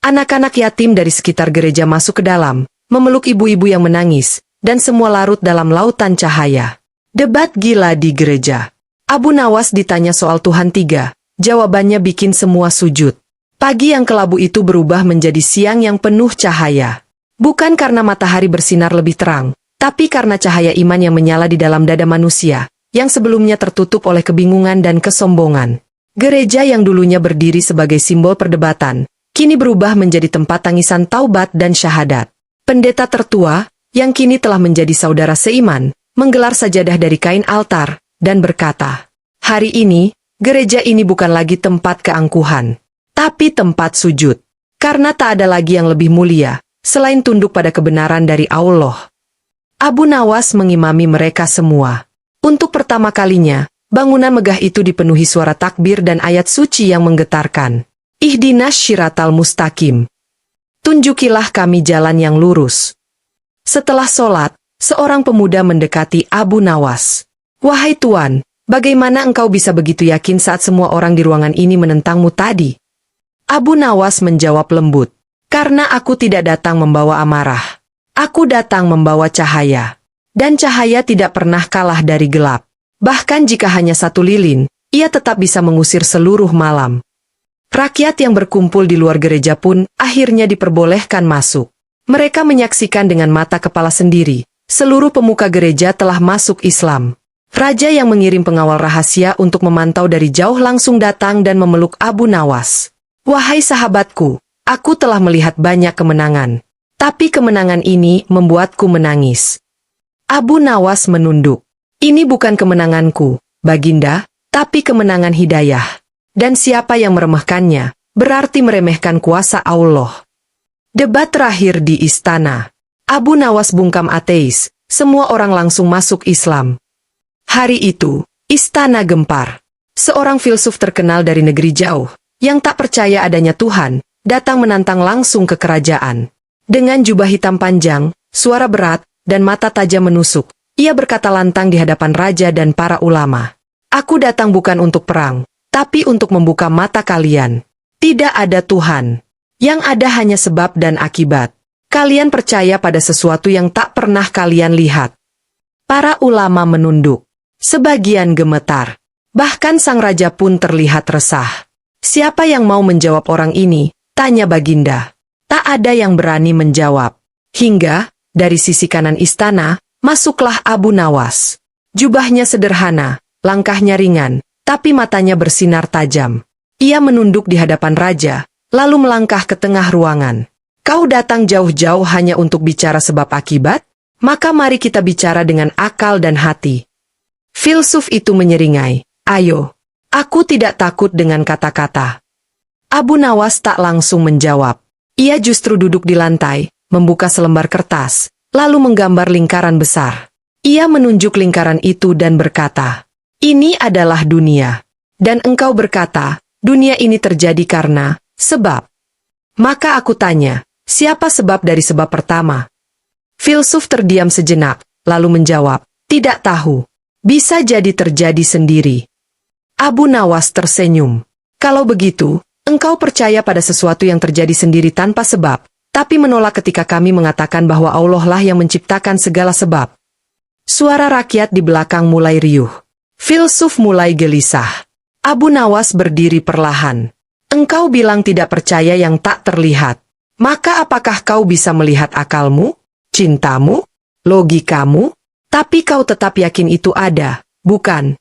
Anak-anak yatim dari sekitar gereja masuk ke dalam, memeluk ibu-ibu yang menangis, dan semua larut dalam lautan cahaya. Debat gila di gereja. Abu Nawas ditanya soal Tuhan tiga, jawabannya bikin semua sujud. Pagi yang kelabu itu berubah menjadi siang yang penuh cahaya. Bukan karena matahari bersinar lebih terang, tapi karena cahaya iman yang menyala di dalam dada manusia, yang sebelumnya tertutup oleh kebingungan dan kesombongan. Gereja yang dulunya berdiri sebagai simbol perdebatan, kini berubah menjadi tempat tangisan taubat dan syahadat. Pendeta tertua, yang kini telah menjadi saudara seiman, menggelar sajadah dari kain altar, dan berkata, "Hari ini, gereja ini bukan lagi tempat keangkuhan, tapi tempat sujud. Karena tak ada lagi yang lebih mulia, selain tunduk pada kebenaran dari Allah." Abu Nawas mengimami mereka semua. Untuk pertama kalinya, bangunan megah itu dipenuhi suara takbir dan ayat suci yang menggetarkan. Ihdinas syiratal mustaqim. Tunjukilah kami jalan yang lurus. Setelah sholat, seorang pemuda mendekati Abu Nawas. "Wahai Tuan, bagaimana engkau bisa begitu yakin saat semua orang di ruangan ini menentangmu tadi?" Abu Nawas menjawab lembut, "Karena aku tidak datang membawa amarah. Aku datang membawa cahaya. Dan cahaya tidak pernah kalah dari gelap. Bahkan jika hanya satu lilin, ia tetap bisa mengusir seluruh malam. Rakyat yang berkumpul di luar gereja pun akhirnya diperbolehkan masuk. Mereka menyaksikan dengan mata kepala sendiri, seluruh pemuka gereja telah masuk Islam. Raja yang mengirim pengawal rahasia untuk memantau dari jauh langsung datang dan memeluk Abu Nawas. Wahai sahabatku, aku telah melihat banyak kemenangan. Tapi kemenangan ini membuatku menangis. Abu Nawas menunduk. Ini bukan kemenanganku, Baginda, tapi kemenangan hidayah. Dan siapa yang meremehkannya, berarti meremehkan kuasa Allah. Debat terakhir di istana. Abu Nawas bungkam ateis, semua orang langsung masuk Islam. Hari itu, istana gempar. Seorang filsuf terkenal dari negeri jauh, yang tak percaya adanya Tuhan, datang menantang langsung ke kerajaan. Dengan jubah hitam panjang, suara berat, dan mata tajam menusuk, ia berkata lantang di hadapan raja dan para ulama. Aku datang bukan untuk perang, tapi untuk membuka mata kalian. Tidak ada Tuhan. Yang ada hanya sebab dan akibat. Kalian percaya pada sesuatu yang tak pernah kalian lihat. Para ulama menunduk. Sebagian gemetar. Bahkan sang raja pun terlihat resah. Siapa yang mau menjawab orang ini? Tanya Baginda. Tak ada yang berani menjawab. Hingga, dari sisi kanan istana, masuklah Abu Nawas. Jubahnya sederhana, langkahnya ringan, tapi matanya bersinar tajam. Ia menunduk di hadapan raja, lalu melangkah ke tengah ruangan. Kau datang jauh-jauh hanya untuk bicara sebab akibat? Maka mari kita bicara dengan akal dan hati. Filsuf itu menyeringai, ayo, aku tidak takut dengan kata-kata. Abu Nawas tak langsung menjawab. Ia justru duduk di lantai, membuka selembar kertas, lalu menggambar lingkaran besar. Ia menunjuk lingkaran itu dan berkata, ini adalah dunia. Dan engkau berkata, dunia ini terjadi karena sebab. Maka aku tanya, siapa sebab dari sebab pertama? Filsuf terdiam sejenak, lalu menjawab, tidak tahu. Bisa jadi terjadi sendiri. Abu Nawas tersenyum. Kalau begitu, engkau percaya pada sesuatu yang terjadi sendiri tanpa sebab, tapi menolak ketika kami mengatakan bahwa Allah lah yang menciptakan segala sebab. Suara rakyat di belakang mulai riuh. Filsuf mulai gelisah. Abu Nawas berdiri perlahan. Engkau bilang tidak percaya yang tak terlihat. Maka apakah kau bisa melihat akalmu, cintamu, logikamu? Tapi kau tetap yakin itu ada, bukan?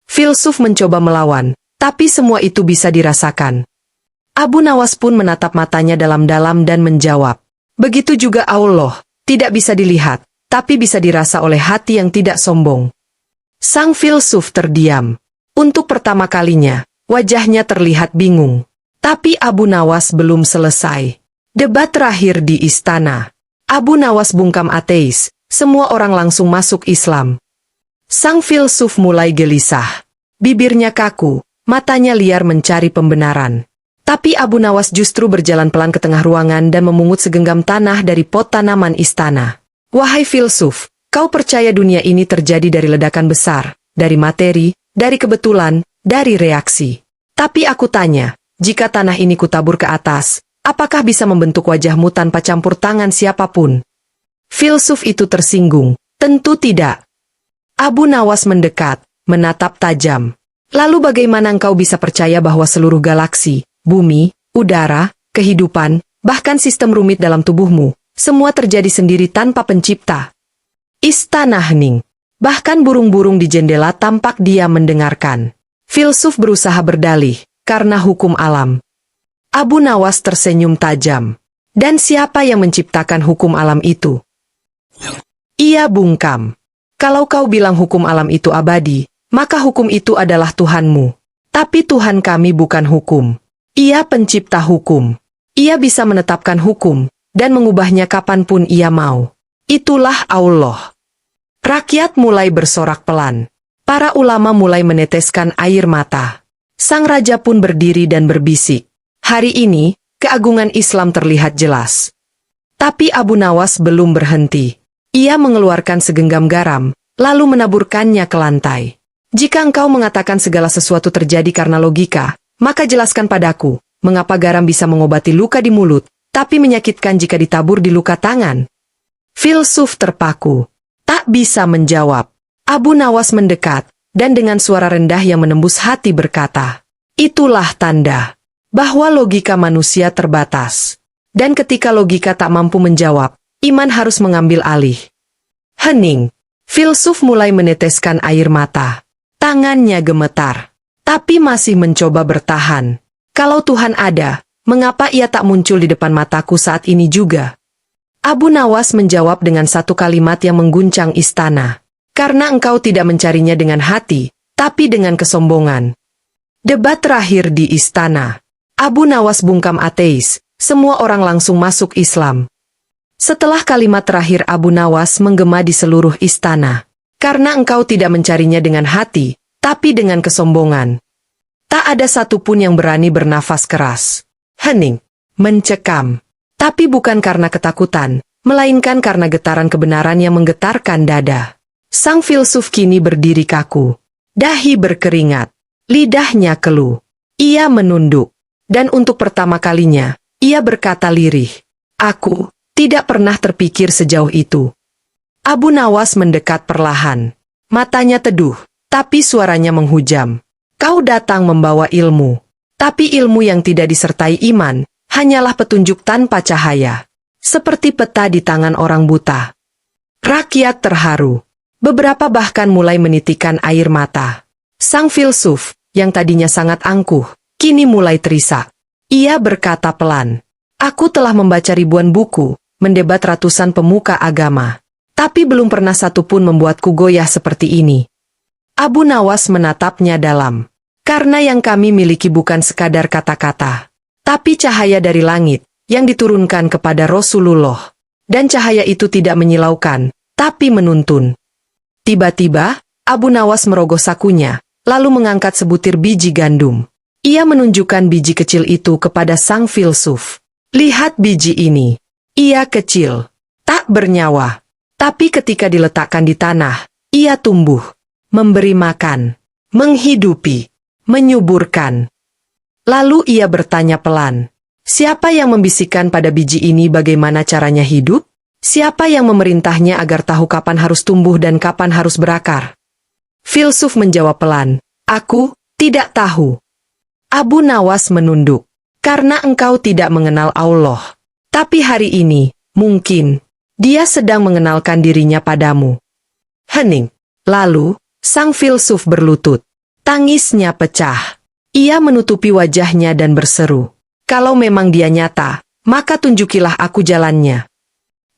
Filsuf mencoba melawan, tapi semua itu bisa dirasakan. Abu Nawas pun menatap matanya dalam-dalam dan menjawab. Begitu juga Allah, tidak bisa dilihat, tapi bisa dirasa oleh hati yang tidak sombong. Sang filsuf terdiam. Untuk pertama kalinya, wajahnya terlihat bingung. Tapi Abu Nawas belum selesai. Debat terakhir di istana. Abu Nawas bungkam ateis, semua orang langsung masuk Islam. Sang filsuf mulai gelisah. Bibirnya kaku, matanya liar mencari pembenaran. Tapi Abu Nawas justru berjalan pelan ke tengah ruangan dan memungut segenggam tanah dari pot tanaman istana. Wahai filsuf, kau percaya dunia ini terjadi dari ledakan besar, dari materi, dari kebetulan, dari reaksi. Tapi aku tanya, jika tanah ini kutabur ke atas, apakah bisa membentuk wajahmu tanpa campur tangan siapapun? Filsuf itu tersinggung. Tentu tidak. Abu Nawas mendekat, menatap tajam. Lalu bagaimana engkau bisa percaya bahwa seluruh galaksi, bumi, udara, kehidupan, bahkan sistem rumit dalam tubuhmu, semua terjadi sendiri tanpa pencipta? Istana hening. Bahkan burung-burung di jendela tampak diam mendengarkan. Filsuf berusaha berdalih, karena hukum alam. Abu Nawas tersenyum tajam. Dan siapa yang menciptakan hukum alam itu? Ia bungkam. Kalau kau bilang hukum alam itu abadi, maka hukum itu adalah Tuhanmu. Tapi Tuhan kami bukan hukum. Ia pencipta hukum. Ia bisa menetapkan hukum, dan mengubahnya kapanpun ia mau. Itulah Allah. Rakyat mulai bersorak pelan. Para ulama mulai meneteskan air mata. Sang raja pun berdiri dan berbisik. Hari ini, keagungan Islam terlihat jelas. Tapi Abu Nawas belum berhenti. Ia mengeluarkan segenggam garam, lalu menaburkannya ke lantai. Jika engkau mengatakan segala sesuatu terjadi karena logika, maka jelaskan padaku, mengapa garam bisa mengobati luka di mulut, tapi menyakitkan jika ditabur di luka tangan? Filsuf terpaku. tak bisa menjawab. Abu Nawas mendekat, dan dengan suara rendah yang menembus hati berkata, "Itulah tanda bahwa logika manusia terbatas. Dan ketika logika tak mampu menjawab, iman harus mengambil alih." Hening. Filsuf mulai meneteskan air mata. Tangannya gemetar, tapi masih mencoba bertahan. Kalau Tuhan ada, mengapa ia tak muncul di depan mataku saat ini juga? Abu Nawas menjawab dengan satu kalimat yang mengguncang istana. "Karena engkau tidak mencarinya dengan hati, tapi dengan kesombongan." Debat terakhir di istana. Abu Nawas bungkam ateis, semua orang langsung masuk Islam. Setelah kalimat terakhir Abu Nawas menggema di seluruh istana. "Karena engkau tidak mencarinya dengan hati, tapi dengan kesombongan." Tak ada satupun yang berani bernafas keras. Hening. Mencekam. Tapi bukan karena ketakutan, melainkan karena getaran kebenaran yang menggetarkan dada. Sang filsuf kini berdiri kaku. Dahi berkeringat. Lidahnya keluh. Ia menunduk. Dan untuk pertama kalinya, ia berkata lirih, "Aku tidak pernah terpikir sejauh itu." Abu Nawas mendekat perlahan. Matanya teduh, tapi suaranya menghujam. "Kau datang membawa ilmu. Tapi ilmu yang tidak disertai iman, hanyalah petunjuk tanpa cahaya. Seperti peta di tangan orang buta." Rakyat terharu. Beberapa bahkan mulai menitikkan air mata. Sang filsuf, yang tadinya sangat angkuh, kini mulai terisak. Ia berkata pelan, "Aku telah membaca ribuan buku, mendebat ratusan pemuka agama. Tapi belum pernah satupun membuatku goyah seperti ini." Abu Nawas menatapnya dalam. "Karena yang kami miliki bukan sekadar kata-kata, tapi cahaya dari langit, yang diturunkan kepada Rasulullah. Dan cahaya itu tidak menyilaukan, tapi menuntun." Tiba-tiba, Abu Nawas merogoh sakunya, lalu mengangkat sebutir biji gandum. Ia menunjukkan biji kecil itu kepada sang filsuf. "Lihat biji ini. Ia kecil, tak bernyawa. Tapi ketika diletakkan di tanah, ia tumbuh, memberi makan, menghidupi, menyuburkan." Lalu ia bertanya pelan, "Siapa yang membisikkan pada biji ini bagaimana caranya hidup? Siapa yang memerintahnya agar tahu kapan harus tumbuh dan kapan harus berakar?" Filsuf menjawab pelan, "Aku tidak tahu." Abu Nawas menunduk. "Karena engkau tidak mengenal Allah. Tapi hari ini, mungkin, dia sedang mengenalkan dirinya padamu." Hening. Lalu, sang filsuf berlutut. Tangisnya pecah. Ia menutupi wajahnya dan berseru, "Kalau memang dia nyata, maka tunjukilah aku jalannya."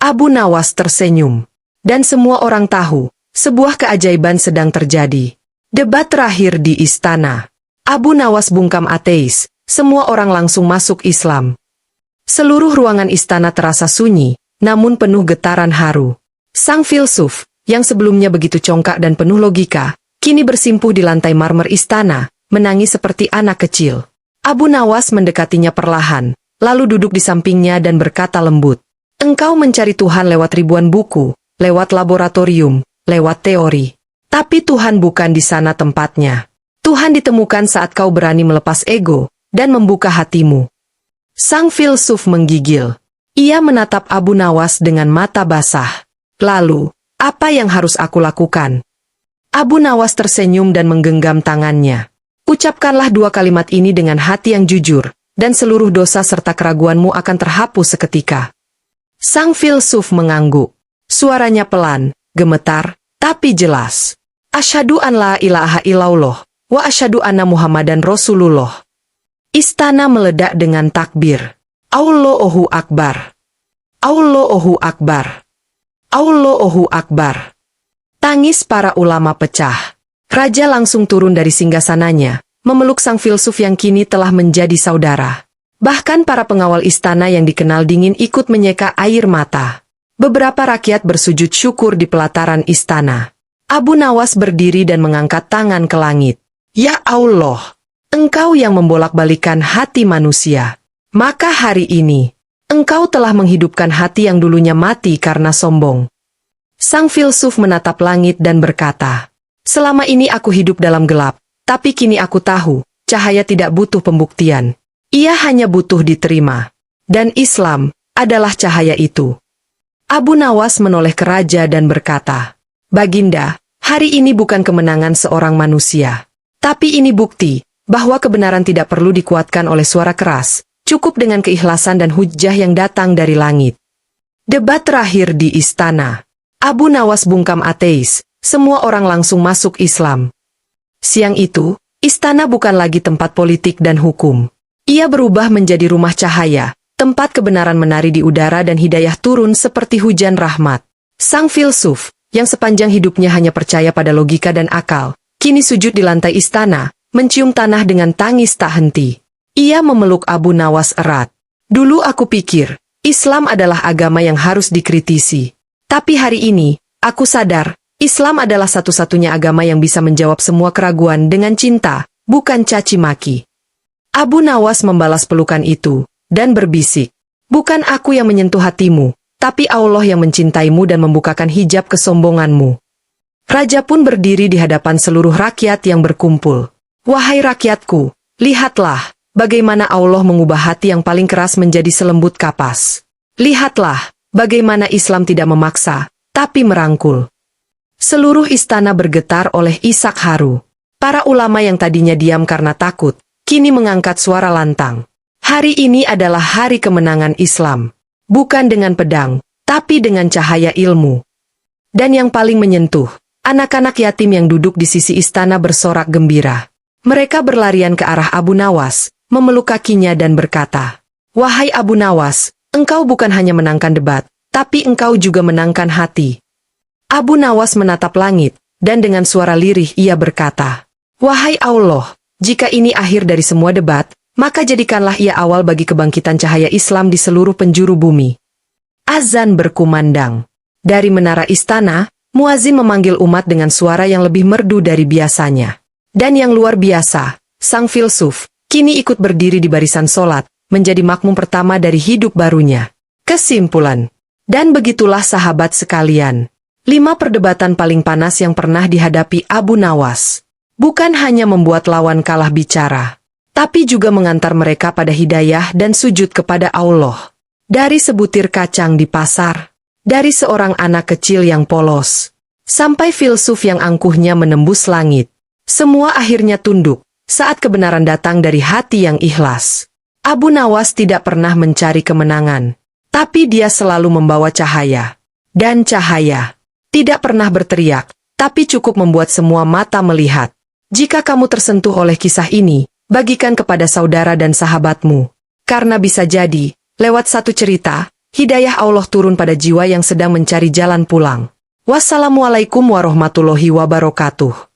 Abu Nawas tersenyum. Dan semua orang tahu, sebuah keajaiban sedang terjadi. Debat terakhir di istana. Abu Nawas bungkam ateis, semua orang langsung masuk Islam. Seluruh ruangan istana terasa sunyi, namun penuh getaran haru. Sang filsuf, yang sebelumnya begitu congkak dan penuh logika, kini bersimpuh di lantai marmer istana, menangis seperti anak kecil. Abu Nawas mendekatinya perlahan, lalu duduk di sampingnya dan berkata lembut, "Engkau mencari Tuhan lewat ribuan buku, lewat laboratorium, lewat teori. Tapi Tuhan bukan di sana tempatnya. Tuhan ditemukan saat kau berani melepas ego dan membuka hatimu." Sang filsuf menggigil. Ia menatap Abu Nawas dengan mata basah. "Lalu, apa yang harus aku lakukan?" Abu Nawas tersenyum dan menggenggam tangannya. "Ucapkanlah 2 kalimat ini dengan hati yang jujur, dan seluruh dosa serta keraguanmu akan terhapus seketika." Sang filsuf mengangguk. Suaranya pelan, gemetar, tapi jelas. "Asyhadu an la ilaha illallah, wa asyhadu anna Muhammadan Rasulullah." Istana meledak dengan takbir. Allahu Akbar. Allahu Akbar. Allahu Akbar. Tangis para ulama pecah. Raja langsung turun dari singgasananya, memeluk sang filsuf yang kini telah menjadi saudara. Bahkan para pengawal istana yang dikenal dingin ikut menyeka air mata. Beberapa rakyat bersujud syukur di pelataran istana. Abu Nawas berdiri dan mengangkat tangan ke langit. "Ya Allah, Engkau yang membolak-balikan hati manusia. Maka hari ini, Engkau telah menghidupkan hati yang dulunya mati karena sombong." Sang filsuf menatap langit dan berkata, "Selama ini aku hidup dalam gelap, tapi kini aku tahu, cahaya tidak butuh pembuktian. Ia hanya butuh diterima. Dan Islam adalah cahaya itu." Abu Nawas menoleh ke raja dan berkata, Baginda, hari ini bukan kemenangan seorang manusia. Tapi ini bukti bahwa kebenaran tidak perlu dikuatkan oleh suara keras, cukup dengan keikhlasan dan hujjah yang datang dari langit. Debat terakhir di istana. Abu Nawas bungkam ateis, semua orang langsung masuk Islam. Siang itu, istana bukan lagi tempat politik dan hukum. Ia berubah menjadi rumah cahaya, tempat kebenaran menari di udara dan hidayah turun seperti hujan rahmat. Sang filsuf, yang sepanjang hidupnya hanya percaya pada logika dan akal, kini sujud di lantai istana, mencium tanah dengan tangis tak henti. Ia memeluk Abu Nawas erat. Dulu aku pikir, Islam adalah agama yang harus dikritisi. Tapi hari ini, aku sadar, Islam adalah satu-satunya agama yang bisa menjawab semua keraguan dengan cinta, bukan caci maki. Abu Nawas membalas pelukan itu, dan berbisik, bukan aku yang menyentuh hatimu, tapi Allah yang mencintaimu dan membukakan hijab kesombonganmu. Raja pun berdiri di hadapan seluruh rakyat yang berkumpul. Wahai rakyatku, lihatlah bagaimana Allah mengubah hati yang paling keras menjadi selembut kapas. Lihatlah bagaimana Islam tidak memaksa, tapi merangkul. Seluruh istana bergetar oleh isak haru. Para ulama yang tadinya diam karena takut, kini mengangkat suara lantang. Hari ini adalah hari kemenangan Islam. Bukan dengan pedang, tapi dengan cahaya ilmu. Dan yang paling menyentuh, anak-anak yatim yang duduk di sisi istana bersorak gembira. Mereka berlarian ke arah Abu Nawas, memeluk kakinya dan berkata, "Wahai Abu Nawas, engkau bukan hanya menangkan debat, tapi engkau juga menangkan hati." Abu Nawas menatap langit, dan dengan suara lirih ia berkata, "Wahai Allah, jika ini akhir dari semua debat, maka jadikanlah ia awal bagi kebangkitan cahaya Islam di seluruh penjuru bumi." Azan berkumandang. Dari menara istana, muazin memanggil umat dengan suara yang lebih merdu dari biasanya. Dan yang luar biasa, sang filsuf, kini ikut berdiri di barisan solat, menjadi makmum pertama dari hidup barunya. Kesimpulan. Dan begitulah sahabat sekalian. 5 perdebatan paling panas yang pernah dihadapi Abu Nawas. Bukan hanya membuat lawan kalah bicara, tapi juga mengantar mereka pada hidayah dan sujud kepada Allah. Dari sebutir kacang di pasar, dari seorang anak kecil yang polos, sampai filsuf yang angkuhnya menembus langit. Semua akhirnya tunduk saat kebenaran datang dari hati yang ikhlas. Abu Nawas tidak pernah mencari kemenangan, tapi dia selalu membawa cahaya. Dan cahaya tidak pernah berteriak, tapi cukup membuat semua mata melihat. Jika kamu tersentuh oleh kisah ini, bagikan kepada saudara dan sahabatmu. Karena bisa jadi, lewat satu cerita, hidayah Allah turun pada jiwa yang sedang mencari jalan pulang. Wassalamualaikum warahmatullahi wabarakatuh.